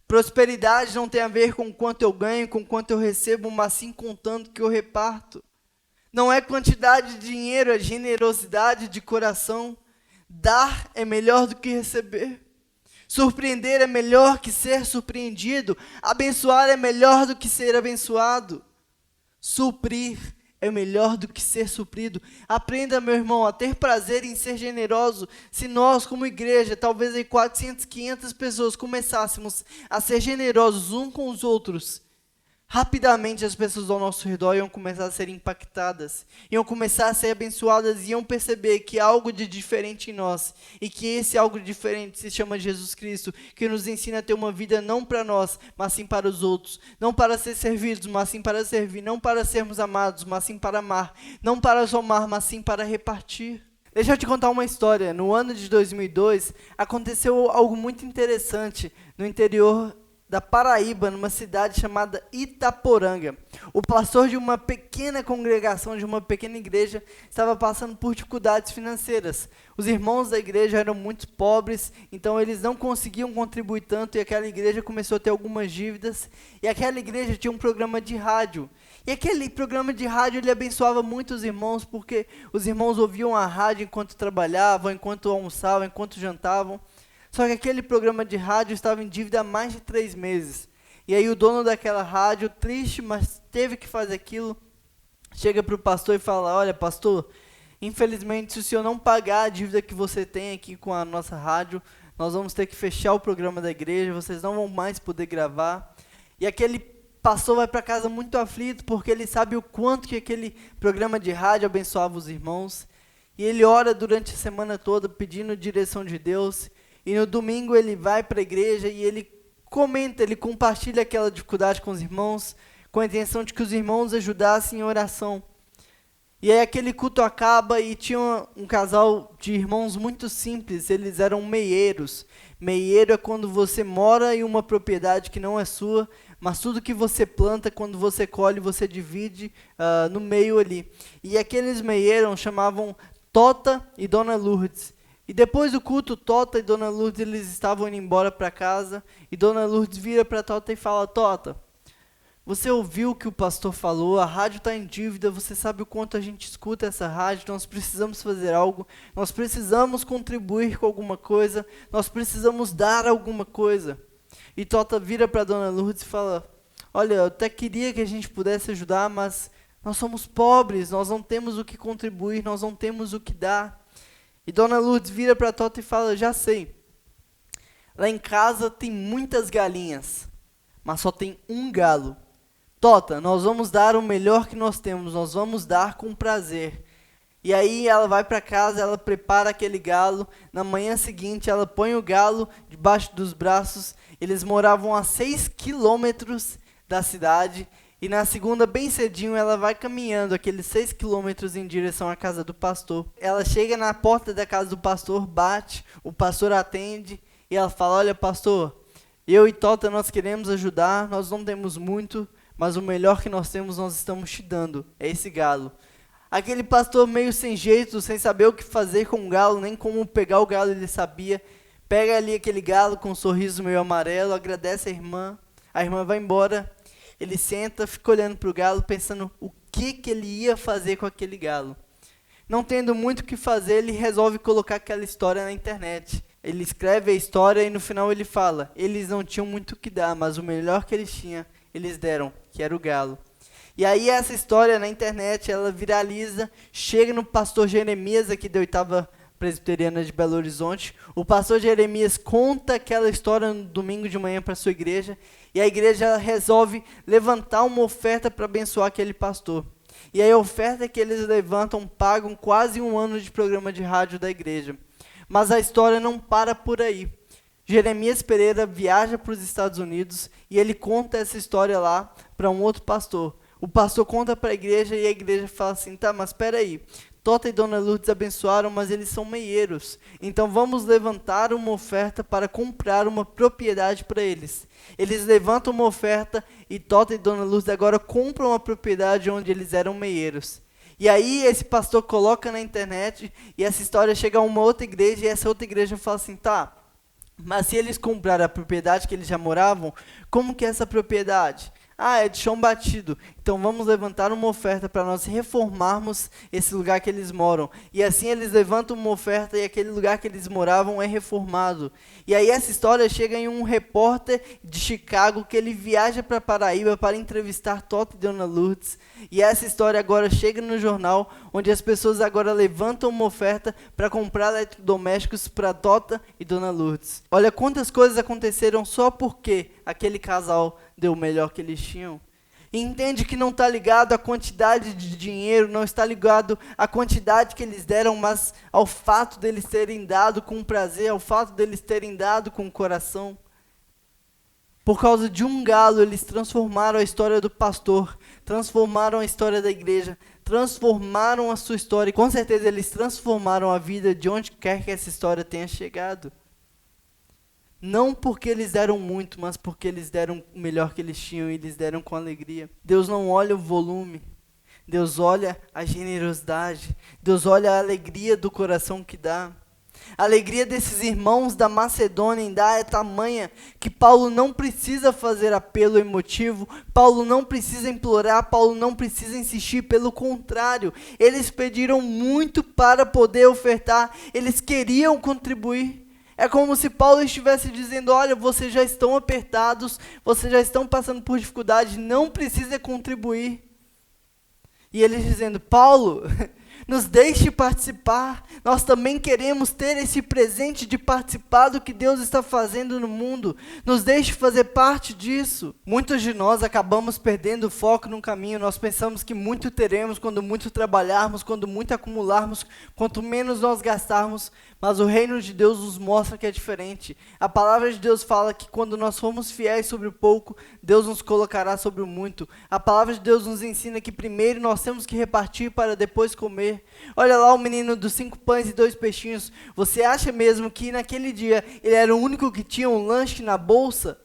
Prosperidade não tem a ver com quanto eu ganho, com quanto eu recebo, mas sim com tanto que eu reparto. Não é quantidade de dinheiro, é generosidade de coração. Dar é melhor do que receber. Surpreender é melhor que ser surpreendido. Abençoar é melhor do que ser abençoado. Suprir é melhor do que ser suprido. Aprenda, meu irmão, a ter prazer em ser generoso. Se nós, como igreja, talvez aí 400, 500 pessoas começássemos a ser generosos uns com os outros, rapidamente as pessoas ao nosso redor iam começar a ser impactadas, iam começar a ser abençoadas, iam perceber que há algo de diferente em nós, e que esse algo diferente se chama Jesus Cristo, que nos ensina a ter uma vida não para nós, mas sim para os outros, não para ser servidos, mas sim para servir, não para sermos amados, mas sim para amar, não para somar, mas sim para repartir. Deixa eu te contar uma história. No ano de 2002, aconteceu algo muito interessante no interior da Paraíba, numa cidade chamada Itaporanga. O pastor de uma pequena congregação, de uma pequena igreja, estava passando por dificuldades financeiras. Os irmãos da igreja eram muito pobres, então eles não conseguiam contribuir tanto, e aquela igreja começou a ter algumas dívidas, e aquela igreja tinha um programa de rádio. E aquele programa de rádio, ele abençoava muito os irmãos, porque os irmãos ouviam a rádio enquanto trabalhavam, enquanto almoçavam, enquanto jantavam. Só que aquele programa de rádio estava em dívida há mais de 3 meses. E aí o dono daquela rádio, triste, mas teve que fazer aquilo, chega para o pastor e fala: olha, pastor, infelizmente, se o senhor não pagar a dívida que você tem aqui com a nossa rádio, nós vamos ter que fechar o programa da igreja, vocês não vão mais poder gravar. E aquele pastor vai para casa muito aflito, porque ele sabe o quanto que aquele programa de rádio abençoava os irmãos. E ele ora durante a semana toda pedindo direção de Deus. E no domingo ele vai para a igreja e ele comenta, ele compartilha aquela dificuldade com os irmãos, com a intenção de que os irmãos ajudassem em oração. E aí aquele culto acaba e tinha um casal de irmãos muito simples, eles eram meieiros. Meieiro é quando você mora em uma propriedade que não é sua, mas tudo que você planta, quando você colhe, você divide no meio ali. E aqueles meieiros chamavam Tota e Dona Lourdes. E depois do culto, Tota e Dona Lourdes, eles estavam indo embora para casa, e Dona Lourdes vira para Tota e fala: Tota, você ouviu o que o pastor falou, a rádio está em dívida, você sabe o quanto a gente escuta essa rádio, nós precisamos fazer algo, nós precisamos contribuir com alguma coisa, nós precisamos dar alguma coisa. E Tota vira para Dona Lourdes e fala: olha, eu até queria que a gente pudesse ajudar, mas nós somos pobres, nós não temos o que contribuir, nós não temos o que dar. E Dona Lourdes vira para Tota e fala: já sei, lá em casa tem muitas galinhas, mas só tem um galo. Tota, nós vamos dar o melhor que nós temos, nós vamos dar com prazer. E aí ela vai para casa, ela prepara aquele galo, na manhã seguinte ela põe o galo debaixo dos braços, eles moravam a 6 quilômetros da cidade, e na segunda, bem cedinho, ela vai caminhando aqueles 6 quilômetros em direção à casa do pastor. Ela chega na porta da casa do pastor, bate, o pastor atende, e ela fala: olha pastor, eu e Tota nós queremos ajudar, nós não temos muito, mas o melhor que nós temos, nós estamos te dando, é esse galo. Aquele pastor meio sem jeito, sem saber o que fazer com o galo, nem como pegar o galo ele sabia. Pega ali aquele galo com um sorriso meio amarelo, agradece a irmã vai embora. Ele senta, fica olhando para o galo, pensando o que ele ia fazer com aquele galo. Não tendo muito o que fazer, ele resolve colocar aquela história na internet. Ele escreve a história e no final ele fala: eles não tinham muito o que dar, mas o melhor que eles tinham, eles deram, que era o galo. E aí essa história na internet, ela viraliza, chega no pastor Jeremias, aqui da 8ª Presbiteriana de Belo Horizonte. O pastor Jeremias conta aquela história no domingo de manhã para sua igreja, e a igreja resolve levantar uma oferta para abençoar aquele pastor. E aí a oferta que eles levantam pagam quase um ano de programa de rádio da igreja. Mas a história não para por aí. Jeremias Pereira viaja para os Estados Unidos e ele conta essa história lá para um outro pastor. O pastor conta para a igreja e a igreja fala assim: tá, mas espera aí, Tota e Dona Lourdes abençoaram, mas eles são meieiros. Então vamos levantar uma oferta para comprar uma propriedade para eles. Eles levantam uma oferta e Tota e Dona Lourdes agora compram a propriedade onde eles eram meieiros. E aí esse pastor coloca na internet e essa história chega a uma outra igreja e essa outra igreja fala assim: tá, mas se eles compraram a propriedade que eles já moravam, como que é essa propriedade? Ah, é de chão batido. Então vamos levantar uma oferta para nós reformarmos esse lugar que eles moram. E assim eles levantam uma oferta e aquele lugar que eles moravam é reformado. E aí essa história chega em um repórter de Chicago que ele viaja para Paraíba para entrevistar Tota e Dona Lourdes. E essa história agora chega no jornal, onde as pessoas agora levantam uma oferta para comprar eletrodomésticos para Tota e Dona Lourdes. Olha quantas coisas aconteceram só porque aquele casal deu o melhor que eles tinham. E entende que não está ligado à quantidade de dinheiro, não está ligado à quantidade que eles deram, mas ao fato deles terem dado com prazer, ao fato deles terem dado com o coração. Por causa de um galo, eles transformaram a história do pastor, transformaram a história da igreja, transformaram a sua história. E com certeza eles transformaram a vida de onde quer que essa história tenha chegado. Não porque eles deram muito, mas porque eles deram o melhor que eles tinham e eles deram com alegria. Deus não olha o volume, Deus olha a generosidade, Deus olha a alegria do coração que dá. A alegria desses irmãos da Macedônia em dar é tamanha que Paulo não precisa fazer apelo emotivo, Paulo não precisa implorar, Paulo não precisa insistir, pelo contrário, eles pediram muito para poder ofertar, eles queriam contribuir. É como se Paulo estivesse dizendo: olha, vocês já estão apertados, vocês já estão passando por dificuldade, não precisa contribuir. E eles dizendo: Paulo, nos deixe participar. Nós também queremos ter esse presente de participar do que Deus está fazendo no mundo. Nos deixe fazer parte disso. Muitos de nós acabamos perdendo o foco no caminho. Nós pensamos que muito teremos quando muito trabalharmos, quando muito acumularmos, quanto menos nós gastarmos. Mas o reino de Deus nos mostra que é diferente. A palavra de Deus fala que quando nós formos fiéis sobre o pouco, Deus nos colocará sobre o muito. A palavra de Deus nos ensina que primeiro nós temos que repartir para depois comer. Olha lá o menino dos 5 pães e 2 peixinhos. Você acha mesmo que naquele dia ele era o único que tinha um lanche na bolsa?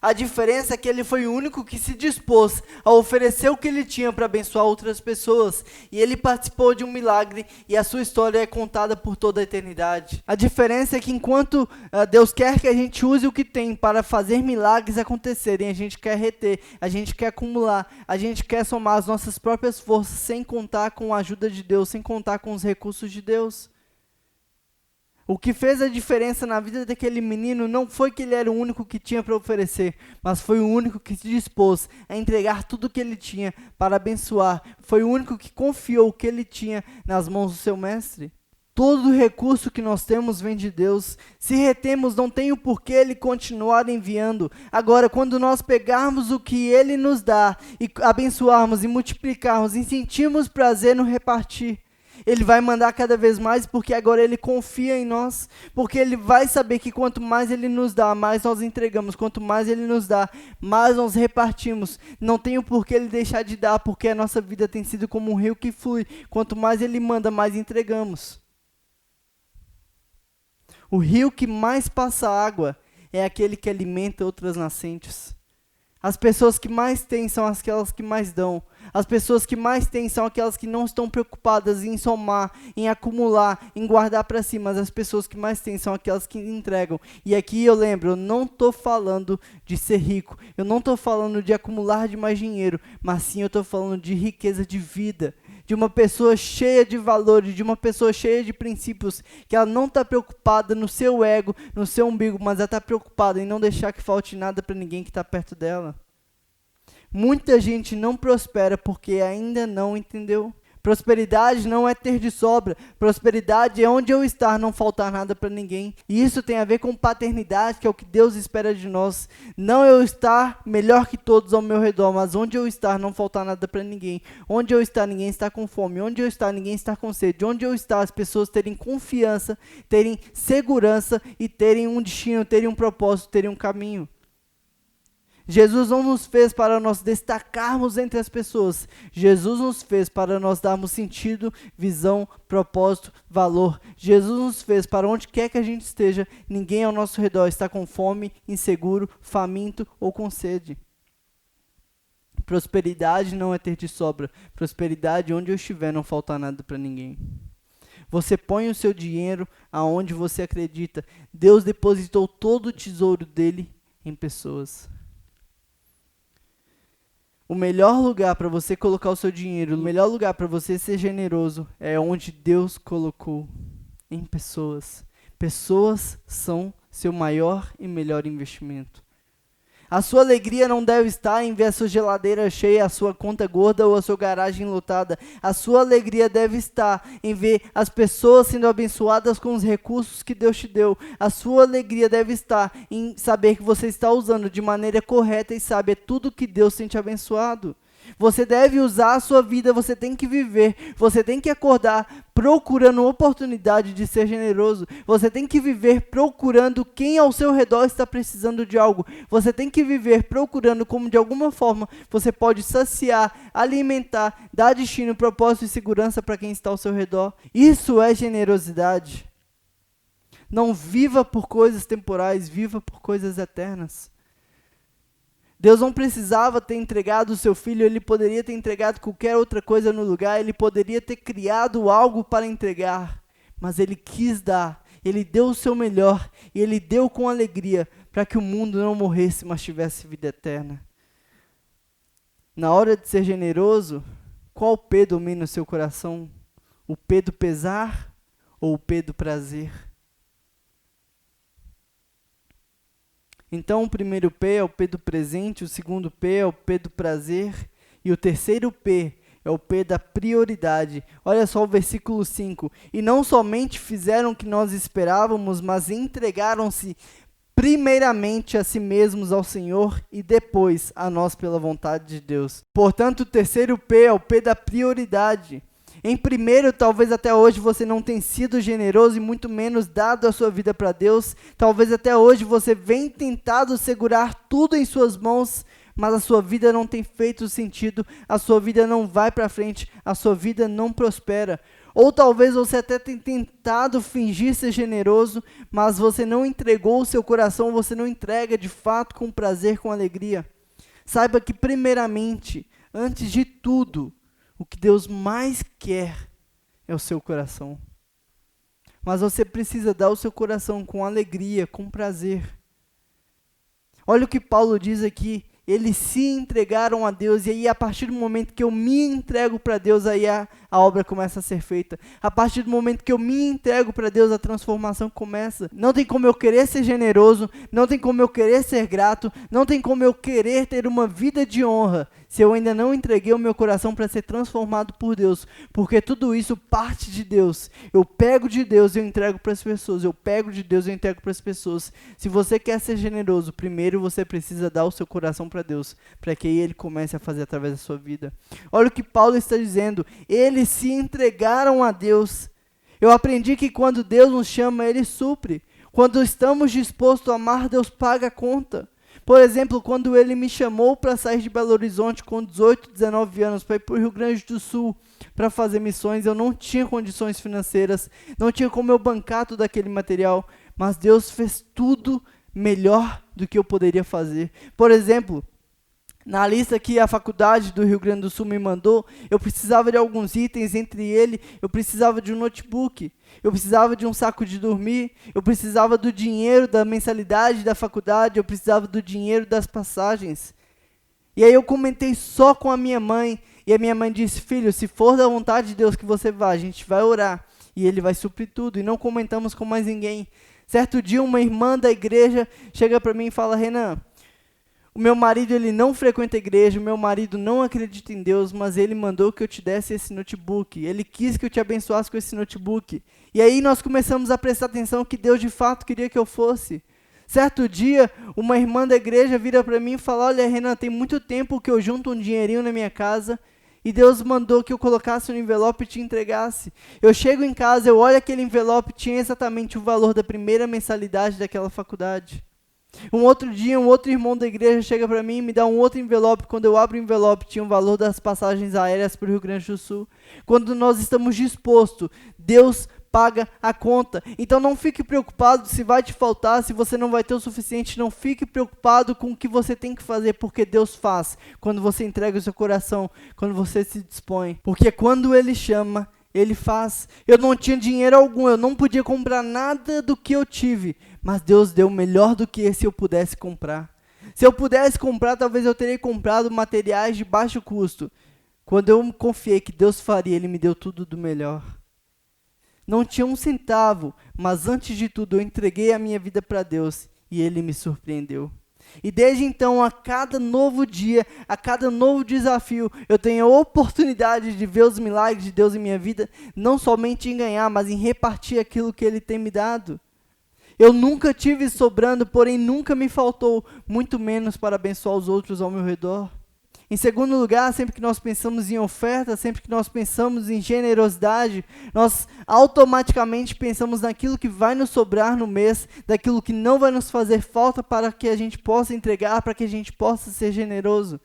A diferença é que ele foi o único que se dispôs a oferecer o que ele tinha para abençoar outras pessoas. E ele participou de um milagre e a sua história é contada por toda a eternidade. A diferença é que enquanto Deus quer que a gente use o que tem para fazer milagres acontecerem, a gente quer reter, a gente quer acumular, a gente quer somar as nossas próprias forças sem contar com a ajuda de Deus, sem contar com os recursos de Deus. O que fez a diferença na vida daquele menino não foi que ele era o único que tinha para oferecer, mas foi o único que se dispôs a entregar tudo o que ele tinha para abençoar. Foi o único que confiou o que ele tinha nas mãos do seu mestre. Todo o recurso que nós temos vem de Deus. Se retemos, não tem o porquê Ele continuar enviando. Agora, quando nós pegarmos o que Ele nos dá e abençoarmos e multiplicarmos e sentirmos prazer no repartir, Ele vai mandar cada vez mais, porque agora Ele confia em nós, porque Ele vai saber que quanto mais Ele nos dá, mais nós entregamos, quanto mais Ele nos dá, mais nós repartimos. Não tem o porquê Ele deixar de dar, porque a nossa vida tem sido como um rio que flui. Quanto mais Ele manda, mais entregamos. O rio que mais passa água é aquele que alimenta outras nascentes. As pessoas que mais têm são aquelas que mais dão. As pessoas que mais têm são aquelas que não estão preocupadas em somar, em acumular, em guardar para si. Mas as pessoas que mais têm são aquelas que entregam. E aqui eu lembro, eu não estou falando de ser rico. Eu não estou falando de acumular de mais dinheiro. Mas sim eu estou falando de riqueza de vida. De uma pessoa cheia de valores, de uma pessoa cheia de princípios. Que ela não está preocupada no seu ego, no seu umbigo. Mas ela está preocupada em não deixar que falte nada para ninguém que está perto dela. Muita gente não prospera porque ainda não entendeu. Prosperidade não é ter de sobra. Prosperidade é onde eu estar, não faltar nada para ninguém. E isso tem a ver com paternidade, que é o que Deus espera de nós. Não eu estar melhor que todos ao meu redor, mas onde eu estar, não faltar nada para ninguém. Onde eu estar, ninguém está com fome. Onde eu estar, ninguém está com sede. Onde eu estar, as pessoas terem confiança, terem segurança e terem um destino, terem um propósito, terem um caminho. Jesus não nos fez para nós destacarmos entre as pessoas. Jesus nos fez para nós darmos sentido, visão, propósito, valor. Jesus nos fez para onde quer que a gente esteja, ninguém ao nosso redor está com fome, inseguro, faminto ou com sede. Prosperidade não é ter de sobra. Prosperidade, onde eu estiver, não faltar nada para ninguém. Você põe o seu dinheiro aonde você acredita. Deus depositou todo o tesouro dele em pessoas. O melhor lugar para você colocar o seu dinheiro, o melhor lugar para você ser generoso é onde Deus colocou, em pessoas. Pessoas são seu maior e melhor investimento. A sua alegria não deve estar em ver a sua geladeira cheia, a sua conta gorda ou a sua garagem lotada. A sua alegria deve estar em ver as pessoas sendo abençoadas com os recursos que Deus te deu. A sua alegria deve estar em saber que você está usando de maneira correta e sábia tudo que Deus tem te abençoado. Você deve usar a sua vida, você tem que viver, você tem que acordar procurando oportunidade de ser generoso. Você tem que viver procurando quem ao seu redor está precisando de algo. Você tem que viver procurando como de alguma forma você pode saciar, alimentar, dar destino, propósito e segurança para quem está ao seu redor. Isso é generosidade. Não viva por coisas temporais, viva por coisas eternas. Deus não precisava ter entregado o seu filho, Ele poderia ter entregado qualquer outra coisa no lugar, Ele poderia ter criado algo para entregar, mas Ele quis dar, Ele deu o seu melhor, e Ele deu com alegria, para que o mundo não morresse, mas tivesse vida eterna. Na hora de ser generoso, qual P domina o seu coração? O P do pesar ou o P do prazer? Então, o primeiro P é o P do presente, o segundo P é o P do prazer, e o terceiro P É o P da prioridade. Olha só o versículo 5. E não somente fizeram o que nós esperávamos, mas entregaram-se primeiramente a si mesmos ao Senhor e depois a nós pela vontade de Deus. Portanto, o terceiro P é o P da prioridade. Em primeiro, talvez até hoje você não tenha sido generoso e muito menos dado a sua vida para Deus. Talvez até hoje você venha tentado segurar tudo em suas mãos, mas a sua vida não tem feito sentido, a sua vida não vai para frente, a sua vida não prospera. Ou talvez você até tenha tentado fingir ser generoso, mas você não entregou o seu coração, você não entrega de fato com prazer, com alegria. Saiba que primeiramente, antes de tudo, o que Deus mais quer é o seu coração. Mas você precisa dar o seu coração com alegria, com prazer. Olha o que Paulo diz aqui. Eles se entregaram a Deus, e aí a partir do momento que eu me entrego para Deus, aí a obra começa a ser feita. A partir do momento que eu me entrego para Deus, a transformação começa. Não tem como eu querer ser generoso, não tem como eu querer ser grato, não tem como eu querer ter uma vida de honra, se eu ainda não entreguei o meu coração para ser transformado por Deus, porque tudo isso parte de Deus. Eu pego de Deus e eu entrego para as pessoas, eu pego de Deus e eu entrego para as pessoas. Se você quer ser generoso, primeiro você precisa dar o seu coração para Deus, para que aí Ele comece a fazer através da sua vida. Olha o que Paulo está dizendo, eles se entregaram a Deus. Eu aprendi que quando Deus nos chama, Ele supre. Quando estamos dispostos a amar, Deus paga a conta. Por exemplo, quando Ele me chamou para sair de Belo Horizonte com 18, 19 anos, para ir para o Rio Grande do Sul, para fazer missões, eu não tinha condições financeiras, não tinha como eu bancar todo aquele material, mas Deus fez tudo melhor do que eu poderia fazer. Por exemplo, na lista que a faculdade do Rio Grande do Sul me mandou, eu precisava de alguns itens, entre eles, eu precisava de um notebook, eu precisava de um saco de dormir, eu precisava do dinheiro da mensalidade da faculdade, eu precisava do dinheiro das passagens. E aí eu comentei só com a minha mãe, e a minha mãe disse, filho, se for da vontade de Deus que você vá, a gente vai orar, e Ele vai suprir tudo, e não comentamos com mais ninguém. Certo dia, uma irmã da igreja chega para mim e fala, Renan, o meu marido ele não frequenta a igreja, o meu marido não acredita em Deus, mas ele mandou que eu te desse esse notebook, ele quis que eu te abençoasse com esse notebook. E aí nós começamos a prestar atenção que Deus de fato queria que eu fosse. Certo dia, uma irmã da igreja vira para mim e fala, olha Renan, tem muito tempo que eu junto um dinheirinho na minha casa, e Deus mandou que eu colocasse no envelope e te entregasse. Eu chego em casa, eu olho aquele envelope, tinha exatamente o valor da primeira mensalidade daquela faculdade. Um outro dia, um outro irmão da igreja chega para mim e me dá um outro envelope. Quando eu abro o envelope, tinha o valor das passagens aéreas para o Rio Grande do Sul. Quando nós estamos dispostos, Deus paga a conta. Então não fique preocupado se vai te faltar, se você não vai ter o suficiente. Não fique preocupado com o que você tem que fazer, porque Deus faz. Quando você entrega o seu coração, quando você se dispõe. Porque quando Ele chama, Ele faz. Eu não tinha dinheiro algum, eu não podia comprar nada do que eu tive, mas Deus deu melhor do que se eu pudesse comprar. Se eu pudesse comprar, talvez eu teria comprado materiais de baixo custo. Quando eu confiei que Deus faria, Ele me deu tudo do melhor. Não tinha um centavo, mas antes de tudo eu entreguei a minha vida para Deus e Ele me surpreendeu. E desde então, a cada novo dia, a cada novo desafio, eu tenho a oportunidade de ver os milagres de Deus em minha vida, não somente em ganhar, mas em repartir aquilo que Ele tem me dado. Eu nunca tive sobrando, porém nunca me faltou, muito menos para abençoar os outros ao meu redor. Em segundo lugar, sempre que nós pensamos em oferta, sempre que nós pensamos em generosidade, nós automaticamente pensamos naquilo que vai nos sobrar no mês, daquilo que não vai nos fazer falta para que a gente possa entregar, para que a gente possa ser generoso.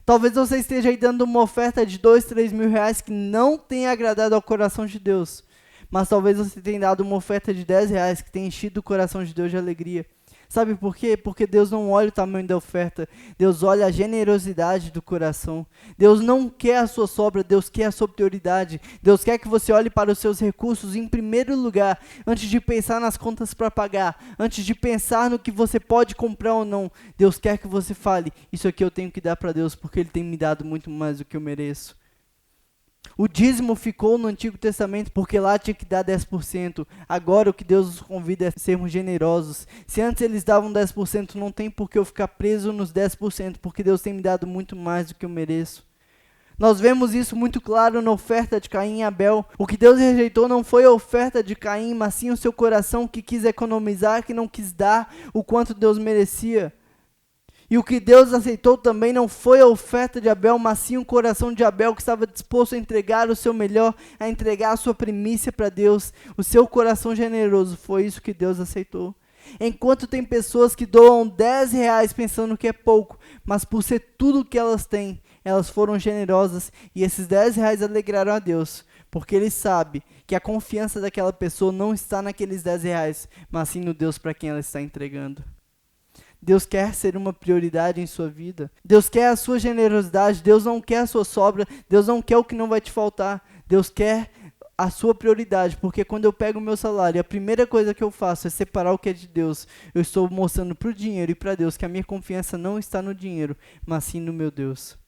Talvez você esteja aí dando uma oferta de 2, 3 mil reais que não tenha agradado ao coração de Deus. Mas talvez você tenha dado uma oferta de 10 reais que tenha enchido o coração de Deus de alegria. Sabe por quê? Porque Deus não olha o tamanho da oferta, Deus olha a generosidade do coração. Deus não quer a sua sobra, Deus quer a sua prioridade. Deus quer que você olhe para os seus recursos em primeiro lugar, antes de pensar nas contas para pagar, antes de pensar no que você pode comprar ou não. Deus quer que você fale, isso aqui eu tenho que dar para Deus, porque Ele tem me dado muito mais do que eu mereço. O dízimo ficou no Antigo Testamento porque lá tinha que dar 10%. Agora o que Deus nos convida é sermos generosos. Se antes eles davam 10%, não tem por que eu ficar preso nos 10%, porque Deus tem me dado muito mais do que eu mereço. Nós vemos isso muito claro na oferta de Caim e Abel. O que Deus rejeitou não foi a oferta de Caim, mas sim o seu coração que quis economizar, que não quis dar o quanto Deus merecia. E o que Deus aceitou também não foi a oferta de Abel, mas sim o coração de Abel que estava disposto a entregar o seu melhor, a entregar a sua primícia para Deus. O seu coração generoso, foi isso que Deus aceitou. Enquanto tem pessoas que doam R$10 pensando que é pouco, mas por ser tudo o que elas têm, elas foram generosas e esses R$10 alegraram a Deus, porque Ele sabe que a confiança daquela pessoa não está naqueles R$10, mas sim no Deus para quem ela está entregando. Deus quer ser uma prioridade em sua vida. Deus quer a sua generosidade. Deus não quer a sua sobra. Deus não quer o que não vai te faltar. Deus quer a sua prioridade, porque quando eu pego o meu salário, a primeira coisa que eu faço é separar o que é de Deus. Eu estou mostrando para o dinheiro e para Deus que a minha confiança não está no dinheiro, mas sim no meu Deus.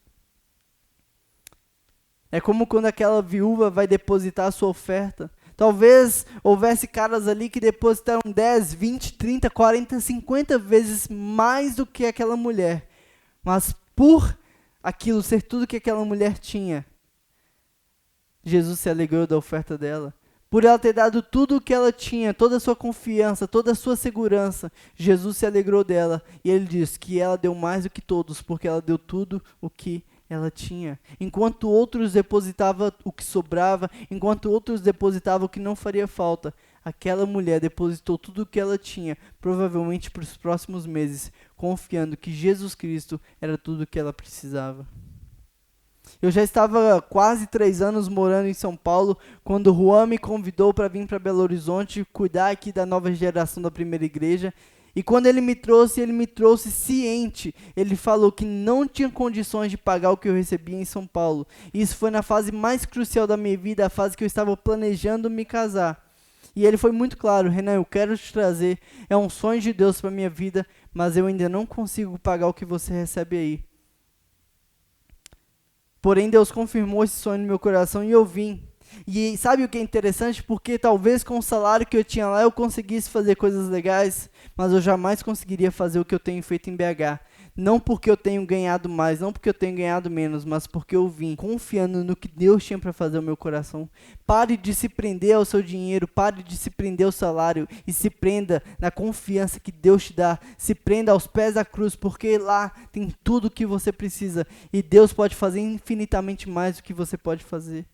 É como quando aquela viúva vai depositar a sua oferta. Talvez houvesse caras ali que depositaram 10, 20, 30, 40, 50 vezes mais do que aquela mulher. Mas por aquilo ser tudo que aquela mulher tinha, Jesus se alegrou da oferta dela. Por ela ter dado tudo o que ela tinha, toda a sua confiança, toda a sua segurança, Jesus se alegrou dela. E ele diz que ela deu mais do que todos, porque ela deu tudo o que ela tinha. Enquanto outros depositavam o que sobrava, enquanto outros depositavam o que não faria falta, aquela mulher depositou tudo o que ela tinha, provavelmente para os próximos meses, confiando que Jesus Cristo era tudo o que ela precisava. Eu já estava quase 3 anos morando em São Paulo, quando o Juan me convidou para vir para Belo Horizonte, cuidar aqui da nova geração da primeira igreja. E quando ele me trouxe ciente. Ele falou que não tinha condições de pagar o que eu recebia em São Paulo. E isso foi na fase mais crucial da minha vida, a fase que eu estava planejando me casar. E ele foi muito claro: Renan, eu quero te trazer, é um sonho de Deus para minha vida, mas eu ainda não consigo pagar o que você recebe aí. Porém, Deus confirmou esse sonho no meu coração e eu vim. E sabe o que é interessante? Porque talvez com o salário que eu tinha lá eu conseguisse fazer coisas legais, mas eu jamais conseguiria fazer o que eu tenho feito em BH. Não porque eu tenho ganhado mais, não porque eu tenho ganhado menos, mas porque eu vim confiando no que Deus tinha para fazer no meu coração. Pare de se prender ao seu dinheiro, pare de se prender ao salário e se prenda na confiança que Deus te dá. Se prenda aos pés da cruz, porque lá tem tudo o que você precisa e Deus pode fazer infinitamente mais do que você pode fazer.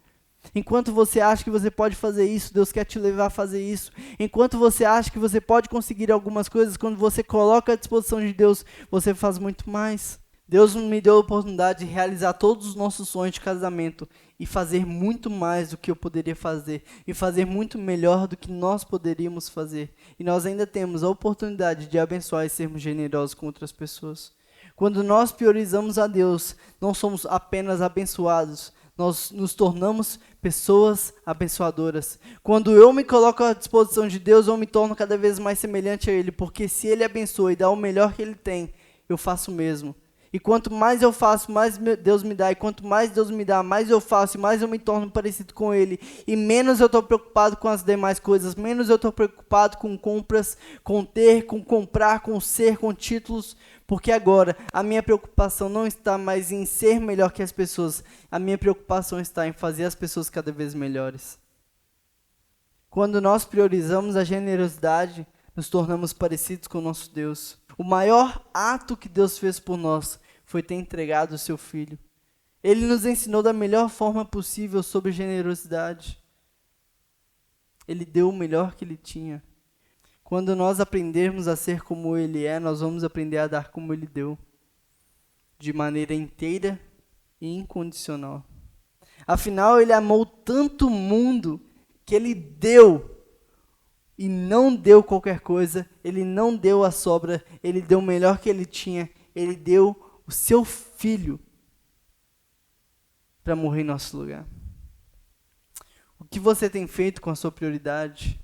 Enquanto você acha que você pode fazer isso, Deus quer te levar a fazer isso. Enquanto você acha que você pode conseguir algumas coisas, quando você coloca à disposição de Deus, você faz muito mais. Deus me deu a oportunidade de realizar todos os nossos sonhos de casamento e fazer muito mais do que eu poderia fazer e fazer muito melhor do que nós poderíamos fazer. E nós ainda temos a oportunidade de abençoar e sermos generosos com outras pessoas. Quando nós priorizamos a Deus, não somos apenas abençoados, nós nos tornamos pessoas abençoadoras. Quando eu me coloco à disposição de Deus, eu me torno cada vez mais semelhante a Ele, porque se Ele abençoa e dá o melhor que Ele tem, eu faço o mesmo. E quanto mais eu faço, mais Deus me dá. E quanto mais Deus me dá, mais eu faço e mais eu me torno parecido com Ele. E menos eu estou preocupado com as demais coisas, menos eu estou preocupado com compras, com ter, com comprar, com ser, com títulos. Porque agora a minha preocupação não está mais em ser melhor que as pessoas. A minha preocupação está em fazer as pessoas cada vez melhores. Quando nós priorizamos a generosidade, nos tornamos parecidos com o nosso Deus. O maior ato que Deus fez por nós foi ter entregado o seu Filho. Ele nos ensinou da melhor forma possível sobre generosidade. Ele deu o melhor que Ele tinha. Quando nós aprendermos a ser como Ele é, nós vamos aprender a dar como Ele deu. De maneira inteira e incondicional. Afinal, Ele amou tanto o mundo que Ele deu. E não deu qualquer coisa, Ele não deu a sobra, Ele deu o melhor que Ele tinha, Ele deu o seu Filho para morrer em nosso lugar. O que você tem feito com a sua prioridade?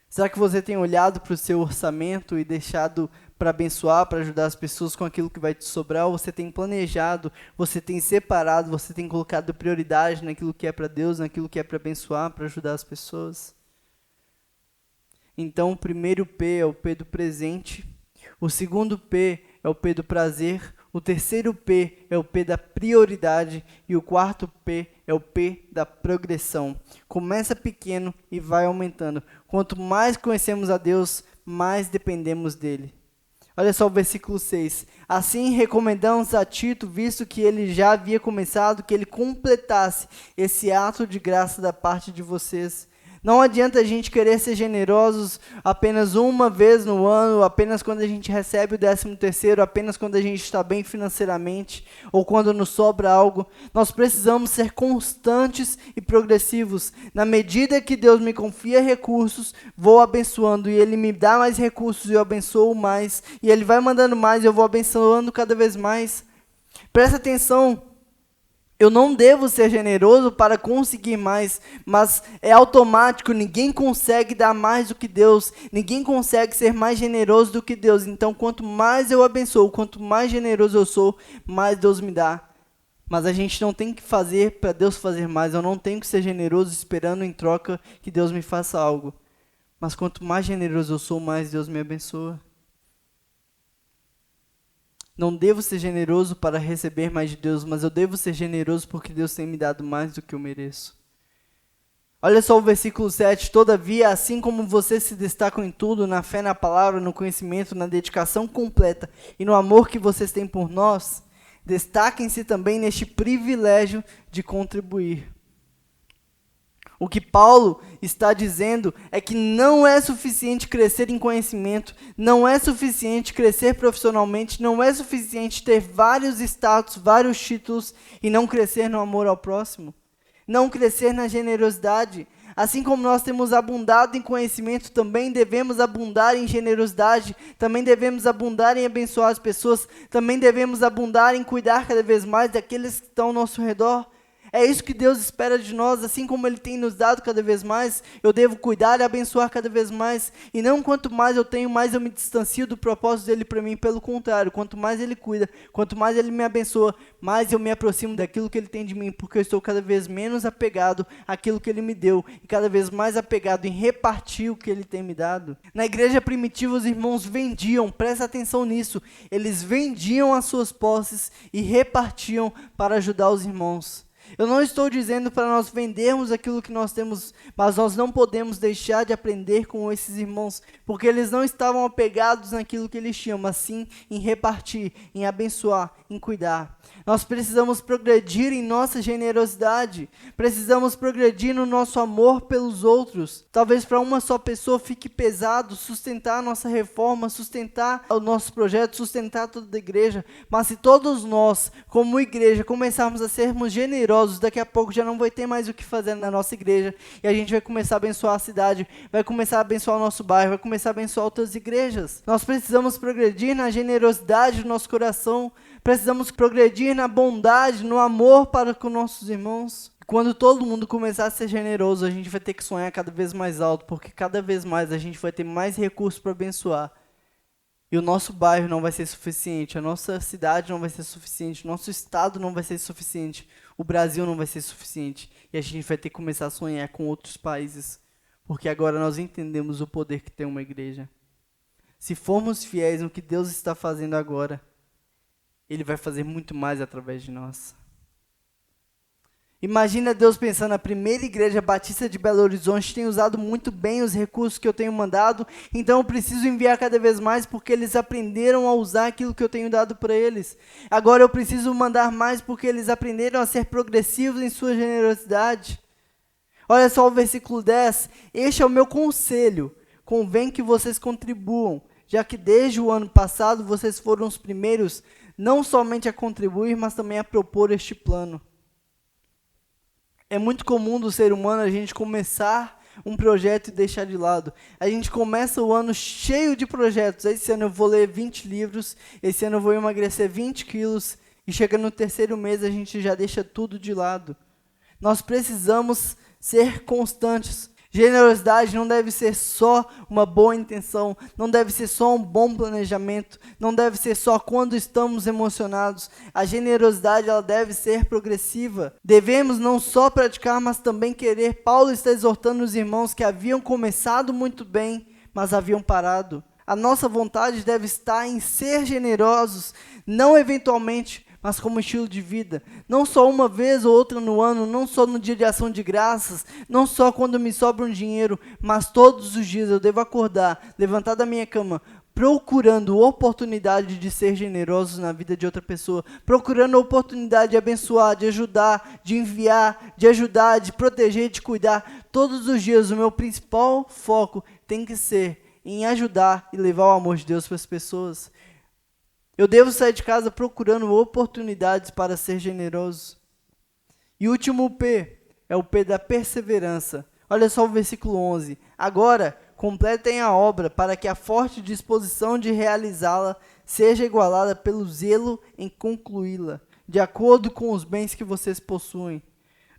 Será que você tem olhado para o seu orçamento e deixado para abençoar, para ajudar as pessoas com aquilo que vai te sobrar? Ou você tem planejado, você tem separado, você tem colocado prioridade naquilo que é para Deus, naquilo que é para abençoar, para ajudar as pessoas? Então, o primeiro P é o P do presente, o segundo P é o P do prazer, O terceiro P é o P da prioridade e o quarto P é o P da progressão. Começa pequeno e vai aumentando. Quanto mais conhecemos a Deus, mais dependemos dele. Olha só o versículo 6. Assim recomendamos a Tito, visto que ele já havia começado, que ele completasse esse ato de graça da parte de vocês. Não adianta a gente querer ser generosos apenas uma vez no ano, apenas quando a gente recebe o 13º, apenas quando a gente está bem financeiramente, ou quando nos sobra algo. Nós precisamos ser constantes e progressivos. Na medida que Deus me confia recursos, vou abençoando, e Ele me dá mais recursos e eu abençoo mais, e Ele vai mandando mais e eu vou abençoando cada vez mais. Presta atenção. Eu não devo ser generoso para conseguir mais, mas é automático, ninguém consegue dar mais do que Deus, ninguém consegue ser mais generoso do que Deus. Então, quanto mais eu abençoo, quanto mais generoso eu sou, mais Deus me dá. Mas a gente não tem que fazer para Deus fazer mais, eu não tenho que ser generoso esperando em troca que Deus me faça algo. Mas quanto mais generoso eu sou, mais Deus me abençoa. Não devo ser generoso para receber mais de Deus, mas eu devo ser generoso porque Deus tem me dado mais do que eu mereço. Olha só o versículo 7. Todavia, assim como vocês se destacam em tudo, na fé, na palavra, no conhecimento, na dedicação completa e no amor que vocês têm por nós, destaquem-se também neste privilégio de contribuir. O que Paulo está dizendo é que não é suficiente crescer em conhecimento, não é suficiente crescer profissionalmente, não é suficiente ter vários status, vários títulos e não crescer no amor ao próximo, não crescer na generosidade. Assim como nós temos abundado em conhecimento, também devemos abundar em generosidade, também devemos abundar em abençoar as pessoas, também devemos abundar em cuidar cada vez mais daqueles que estão ao nosso redor. É isso que Deus espera de nós, assim como Ele tem nos dado cada vez mais, eu devo cuidar e abençoar cada vez mais, e não quanto mais eu tenho, mais eu me distancio do propósito dEle para mim, pelo contrário, quanto mais Ele cuida, quanto mais Ele me abençoa, mais eu me aproximo daquilo que Ele tem de mim, porque eu estou cada vez menos apegado àquilo que Ele me deu, e cada vez mais apegado em repartir o que Ele tem me dado. Na igreja primitiva os irmãos vendiam, presta atenção nisso, eles vendiam as suas posses e repartiam para ajudar os irmãos. Eu não estou dizendo para nós vendermos aquilo que nós temos, mas nós não podemos deixar de aprender com esses irmãos, porque eles não estavam apegados naquilo que eles tinham, mas sim em repartir, em abençoar, em cuidar. Nós precisamos progredir em nossa generosidade, precisamos progredir no nosso amor pelos outros. Talvez para uma só pessoa fique pesado sustentar a nossa reforma, sustentar o nosso projeto, sustentar toda a igreja, mas se todos nós, como igreja, começarmos a sermos generosos, daqui a pouco já não vai ter mais o que fazer na nossa igreja, e a gente vai começar a abençoar a cidade, vai começar a abençoar o nosso bairro, vai começar a abençoar outras igrejas. Nós precisamos progredir na generosidade do nosso coração, precisamos progredir na bondade, no amor para com nossos irmãos. Quando todo mundo começar a ser generoso, a gente vai ter que sonhar cada vez mais alto, porque cada vez mais a gente vai ter mais recursos para abençoar. E o nosso bairro não vai ser suficiente, a nossa cidade não vai ser suficiente, o nosso estado não vai ser suficiente, o Brasil não vai ser suficiente. E a gente vai ter que começar a sonhar com outros países, porque agora nós entendemos o poder que tem uma igreja. Se formos fiéis no que Deus está fazendo agora, Ele vai fazer muito mais através de nós. Imagina Deus pensando, a primeira igreja batista de Belo Horizonte tem usado muito bem os recursos que eu tenho mandado, então eu preciso enviar cada vez mais porque eles aprenderam a usar aquilo que eu tenho dado para eles. Agora eu preciso mandar mais porque eles aprenderam a ser progressivos em sua generosidade. Olha só o versículo 10, este é o meu conselho, convém que vocês contribuam, já que desde o ano passado vocês foram os primeiros, não somente a contribuir, mas também a propor este plano. É muito comum do ser humano a gente começar um projeto e deixar de lado. A gente começa o ano cheio de projetos. Esse ano eu vou ler 20 livros, esse ano eu vou emagrecer 20 quilos, e chega no terceiro mês a gente já deixa tudo de lado. Nós precisamos ser constantes. Generosidade não deve ser só uma boa intenção, não deve ser só um bom planejamento, não deve ser só quando estamos emocionados. A generosidade ela deve ser progressiva. Devemos não só praticar, mas também querer. Paulo está exortando os irmãos que haviam começado muito bem, mas haviam parado. A nossa vontade deve estar em ser generosos, não eventualmente, mas como estilo de vida. Não só uma vez ou outra no ano, não só no dia de ação de graças, não só quando me sobra um dinheiro, mas todos os dias eu devo acordar, levantar da minha cama, procurando oportunidade de ser generoso na vida de outra pessoa, procurando oportunidade de abençoar, de ajudar, de enviar, de ajudar, de proteger, de cuidar. Todos os dias o meu principal foco tem que ser em ajudar e levar o amor de Deus para as pessoas. Eu devo sair de casa procurando oportunidades para ser generoso. E o último P é o P da perseverança. Olha só o versículo 11. Agora, completem a obra para que a forte disposição de realizá-la seja igualada pelo zelo em concluí-la, de acordo com os bens que vocês possuem.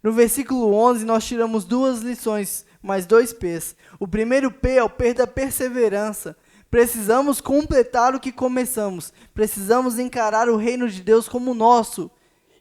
No versículo 11, nós tiramos 2 lições, mais 2 P's. O primeiro P é o P da perseverança. Precisamos completar o que começamos. Precisamos encarar o reino de Deus como nosso.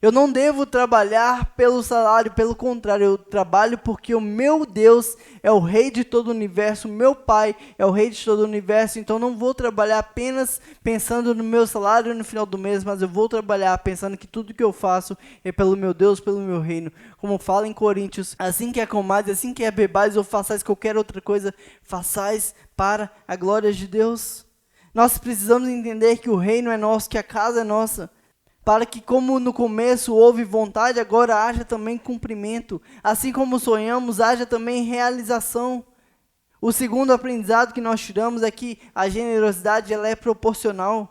Eu não devo trabalhar pelo salário, pelo contrário, eu trabalho porque o meu Deus é o rei de todo o universo, o meu Pai é o rei de todo o universo, então não vou trabalhar apenas pensando no meu salário no final do mês, mas eu vou trabalhar pensando que tudo que eu faço é pelo meu Deus, pelo meu reino. Como fala em Coríntios, assim que comais, assim que bebais ou façais qualquer outra coisa, façais para a glória de Deus. Nós precisamos entender que o reino é nosso, que a casa é nossa, para que como no começo houve vontade, agora haja também cumprimento. Assim como sonhamos, haja também realização. O segundo aprendizado que nós tiramos é que a generosidade ela é proporcional.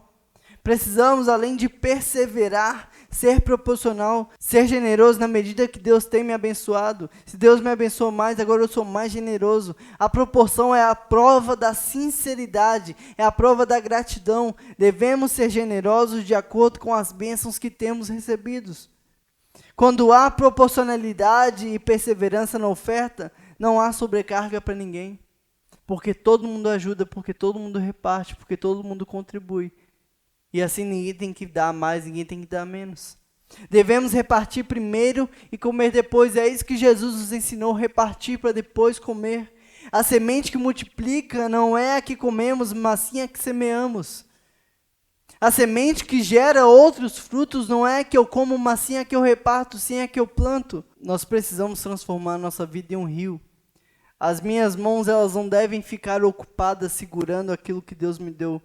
Precisamos, além de perseverar, ser proporcional, ser generoso na medida que Deus tem me abençoado. Se Deus me abençoou mais, agora eu sou mais generoso. A proporção é a prova da sinceridade, é a prova da gratidão. Devemos ser generosos de acordo com as bênçãos que temos recebidos. Quando há proporcionalidade e perseverança na oferta, não há sobrecarga para ninguém. Porque todo mundo ajuda, porque todo mundo reparte, porque todo mundo contribui. E assim ninguém tem que dar mais, ninguém tem que dar menos. Devemos repartir primeiro e comer depois. É isso que Jesus nos ensinou, repartir para depois comer. A semente que multiplica não é a que comemos, mas sim a que semeamos. A semente que gera outros frutos não é a que eu como, mas sim a que eu reparto, sim a que eu planto. Nós precisamos transformar a nossa vida em um rio. As minhas mãos elas não devem ficar ocupadas segurando aquilo que Deus me deu.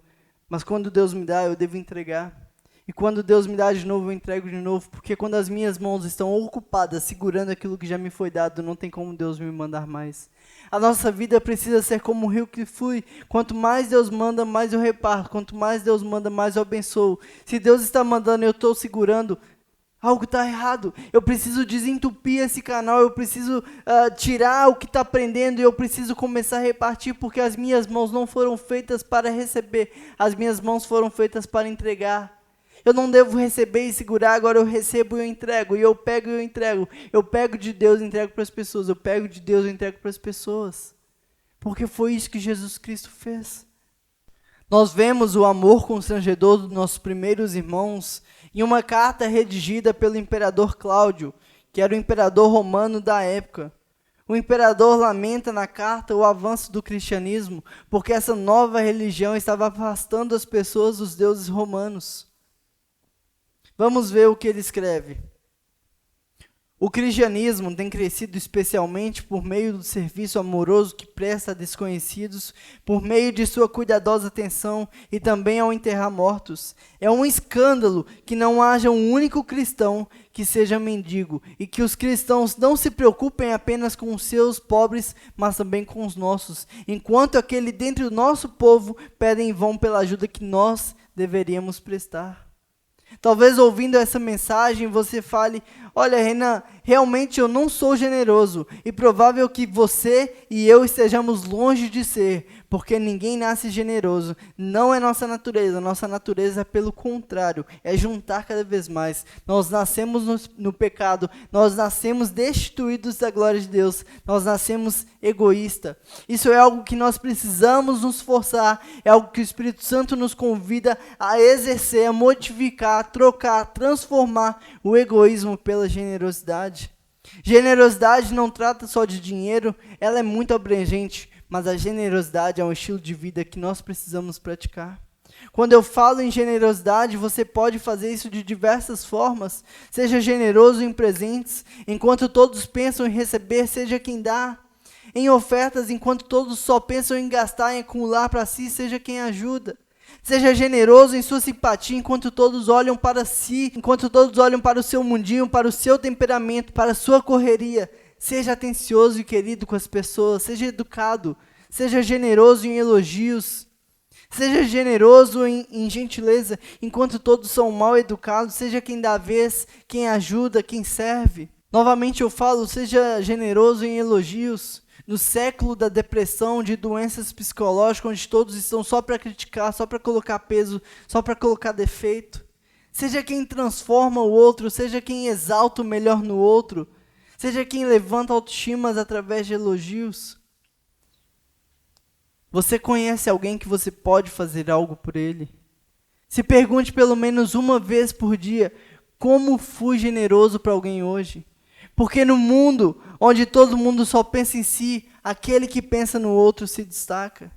Mas quando Deus me dá, eu devo entregar. E quando Deus me dá de novo, eu entrego de novo. Porque quando as minhas mãos estão ocupadas, segurando aquilo que já me foi dado, não tem como Deus me mandar mais. A nossa vida precisa ser como um rio que flui. Quanto mais Deus manda, mais eu reparto. Quanto mais Deus manda, mais eu abençoo. Se Deus está mandando e eu estou segurando, algo está errado. Eu preciso desentupir esse canal, eu preciso tirar o que está prendendo e eu preciso começar a repartir, porque as minhas mãos não foram feitas para receber, as minhas mãos foram feitas para entregar. Eu não devo receber e segurar, agora eu recebo e eu entrego, e eu pego e eu entrego. Eu pego de Deus e entrego para as pessoas, eu pego de Deus e entrego para as pessoas. Porque foi isso que Jesus Cristo fez. Nós vemos o amor constrangedor dos nossos primeiros irmãos em uma carta redigida pelo imperador Cláudio, que era o imperador romano da época. O imperador lamenta na carta o avanço do cristianismo, porque essa nova religião estava afastando as pessoas dos deuses romanos. Vamos ver o que ele escreve. O cristianismo tem crescido especialmente por meio do serviço amoroso que presta a desconhecidos, por meio de sua cuidadosa atenção e também ao enterrar mortos. É um escândalo que não haja um único cristão que seja mendigo e que os cristãos não se preocupem apenas com os seus pobres, mas também com os nossos, enquanto aquele dentre o nosso povo pede em vão pela ajuda que nós deveríamos prestar. Talvez ouvindo essa mensagem você fale, olha Renan, realmente eu não sou generoso e provável que você e eu estejamos longe de ser, porque ninguém nasce generoso, não é nossa natureza pelo contrário, é juntar cada vez mais. Nós nascemos no pecado, nós nascemos destituídos da glória de Deus, nós nascemos egoísta. Isso é algo que nós precisamos nos forçar, é algo que o Espírito Santo nos convida a exercer, a modificar, a trocar, a transformar o egoísmo pela generosidade. Generosidade não trata só de dinheiro, ela é muito abrangente. mas a generosidade é um estilo de vida que nós precisamos praticar. Quando eu falo em generosidade, você pode fazer isso de diversas formas. Seja generoso em presentes, enquanto todos pensam em receber, seja quem dá. Em ofertas, enquanto todos só pensam em gastar e acumular para si, seja quem ajuda. Seja generoso em sua simpatia, enquanto todos olham para si, enquanto todos olham para o seu mundinho, para o seu temperamento, para a sua correria. Seja atencioso e querido com as pessoas, seja educado, seja generoso em elogios, seja generoso em gentileza, enquanto todos são mal educados, seja quem dá vez, quem ajuda, quem serve. Novamente eu falo, seja generoso em elogios. No século da depressão, de doenças psicológicas, onde todos estão só para criticar, só para colocar peso, só para colocar defeito. Seja quem transforma o outro, seja quem exalta o melhor no outro, seja quem levanta autoestimas através de elogios. Você conhece alguém que você pode fazer algo por ele? Se pergunte pelo menos uma vez por dia, como fui generoso para alguém hoje? Porque no mundo onde todo mundo só pensa em si, aquele que pensa no outro se destaca.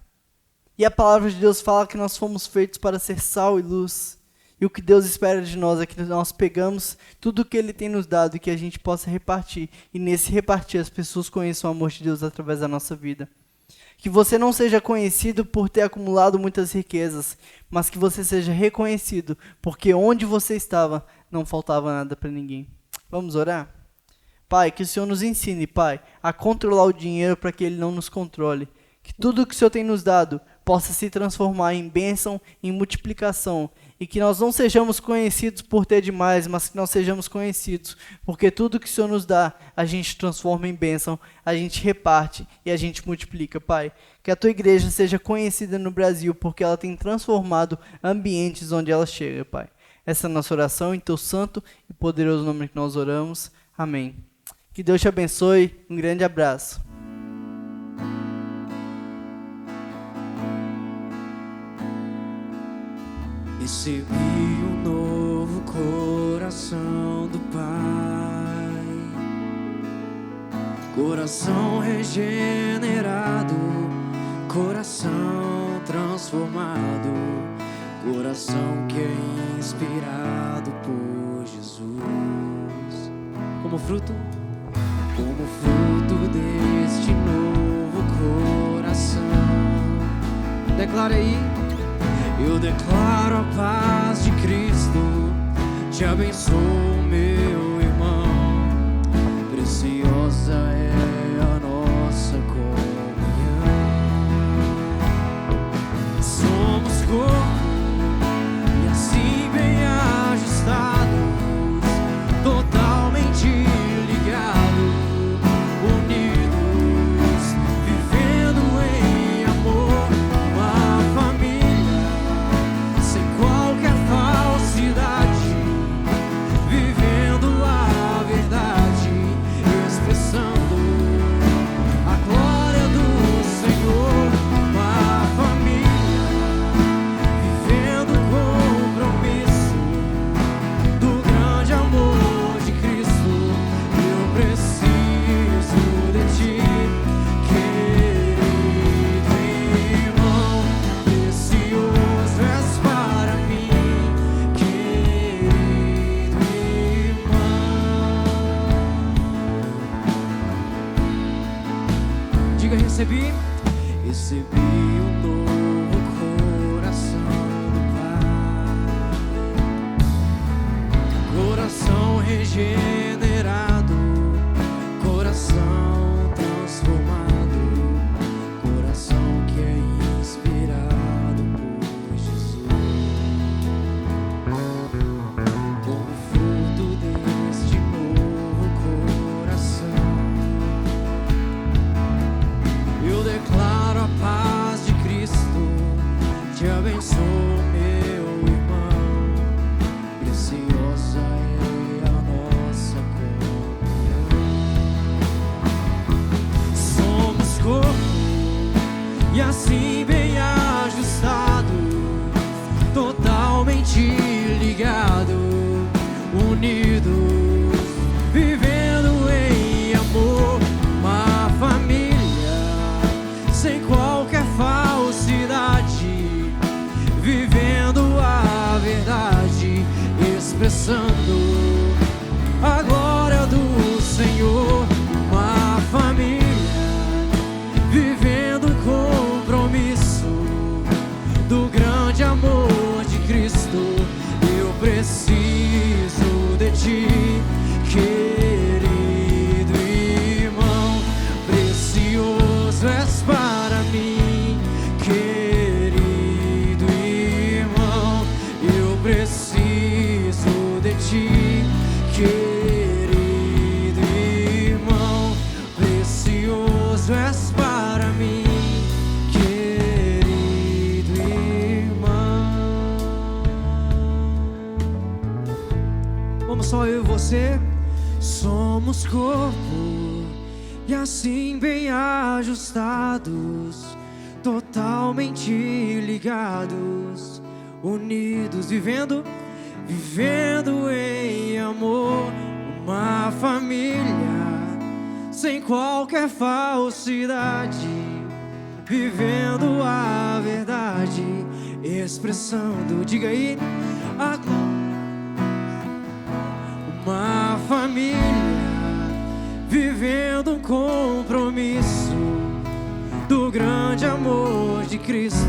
E a palavra de Deus fala que nós fomos feitos para ser sal e luz. E o que Deus espera de nós é que nós pegamos tudo o que Ele tem nos dado e que a gente possa repartir. E nesse repartir as pessoas conheçam o amor de Deus através da nossa vida. Que você não seja conhecido por ter acumulado muitas riquezas, mas que você seja reconhecido, porque onde você estava não faltava nada para ninguém. Vamos orar? Pai, que o Senhor nos ensine, Pai, a controlar o dinheiro para que ele não nos controle. Que tudo que o Senhor tem nos dado possa se transformar em bênção, em multiplicação. E que nós não sejamos conhecidos por ter demais, mas que nós sejamos conhecidos. Porque tudo que o Senhor nos dá, a gente transforma em bênção, a gente reparte e a gente multiplica, Pai. Que a Tua igreja seja conhecida no Brasil, porque ela tem transformado ambientes onde ela chega, Pai. Essa é a nossa oração, em Teu santo e poderoso nome que nós oramos. Amém. Que Deus te abençoe. Um grande abraço. Recebi um novo coração do Pai, coração regenerado, coração transformado, coração que é inspirado por Jesus. Como fruto deste novo coração, declara aí. Eu declaro a paz de Cristo, te abençoo, meu irmão. Preciosa é a nossa comunhão. Somos corpo e assim bem ajustados, totalmente ligados, unidos, vivendo em amor, uma família sem qualquer falsidade, vivendo a verdade, expressando a glória do Senhor. Uma família vivendo o compromisso do grande amor de Cristo. Eu preciso de ti, querido irmão, precioso és para mim, querido irmão. Diga: recebi um novo coração do Pai, coração regenerado, coração transformado, coração que é inspirado por Jesus. Como fruto deste novo coração, eu declaro a paz de Cristo, te abençoo, meu irmão. Preciosa é a nossa expressando a glória do Senhor. Uma família vivendo um compromisso do grande amor de Cristo. Eu preciso de ti, querido irmão, precioso és para mim, querido irmão. Eu preciso de ti, querido irmão, precioso és para mim, querido irmão. Vamos só eu e você. Somos corpo e assim bem ajustados, totalmente ligados, unidos, vivendo em amor. Uma família sem qualquer falsidade, vivendo a verdade, expressando, diga aí, uma família vivendo um compromisso do grande amor de Cristo.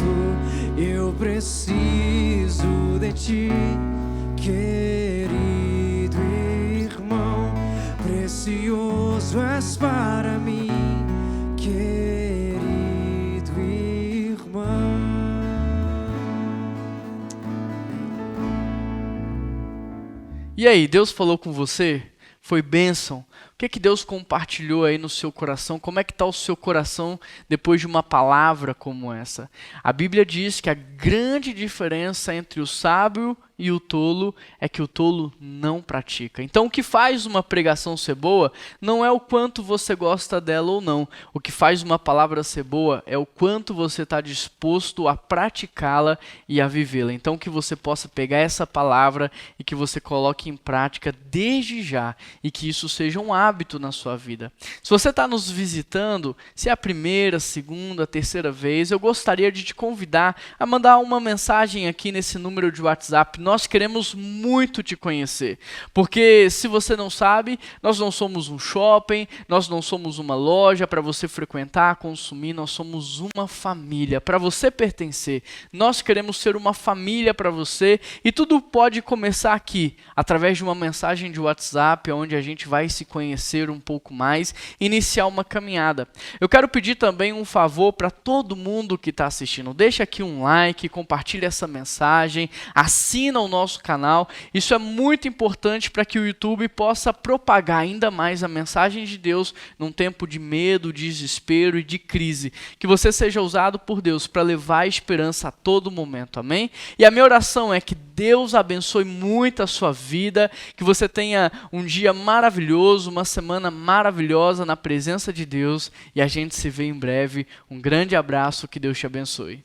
Eu preciso de ti, querido irmão, precioso és para mim, querido irmão. E aí, Deus falou com você? Foi bênção? O que é que Deus compartilhou aí no seu coração? Como é que está o seu coração depois de uma palavra como essa? A Bíblia diz que a grande diferença entre o sábio e o tolo é que o tolo não pratica. Então, o que faz uma pregação ser boa não é o quanto você gosta dela ou não. O que faz uma palavra ser boa é o quanto você está disposto a praticá-la e a vivê-la. Então, que você possa pegar essa palavra e que você coloque em prática desde já e que isso seja um hábito na sua vida. Se você está nos visitando, se é a primeira, segunda, terceira vez, eu gostaria de te convidar a mandar uma mensagem aqui nesse número de WhatsApp. Nós queremos muito te conhecer, porque se você não sabe, nós não somos um shopping, nós não somos uma loja para você frequentar, consumir, nós somos uma família para você pertencer. Nós queremos ser uma família para você e tudo pode começar aqui, através de uma mensagem de WhatsApp, onde a gente vai se conhecer um pouco mais, iniciar uma caminhada. Eu quero pedir também um favor para todo mundo que está assistindo. Deixa aqui um like, compartilha essa mensagem, assina o nosso canal. Isso é muito importante para que o YouTube possa propagar ainda mais a mensagem de Deus num tempo de medo, desespero e de crise. Que você seja usado por Deus para levar a esperança a todo momento. Amém? E a minha oração é que Deus abençoe muito a sua vida, que você tenha um dia maravilhoso, uma semana maravilhosa na presença de Deus e a gente se vê em breve. Um grande abraço, que Deus te abençoe.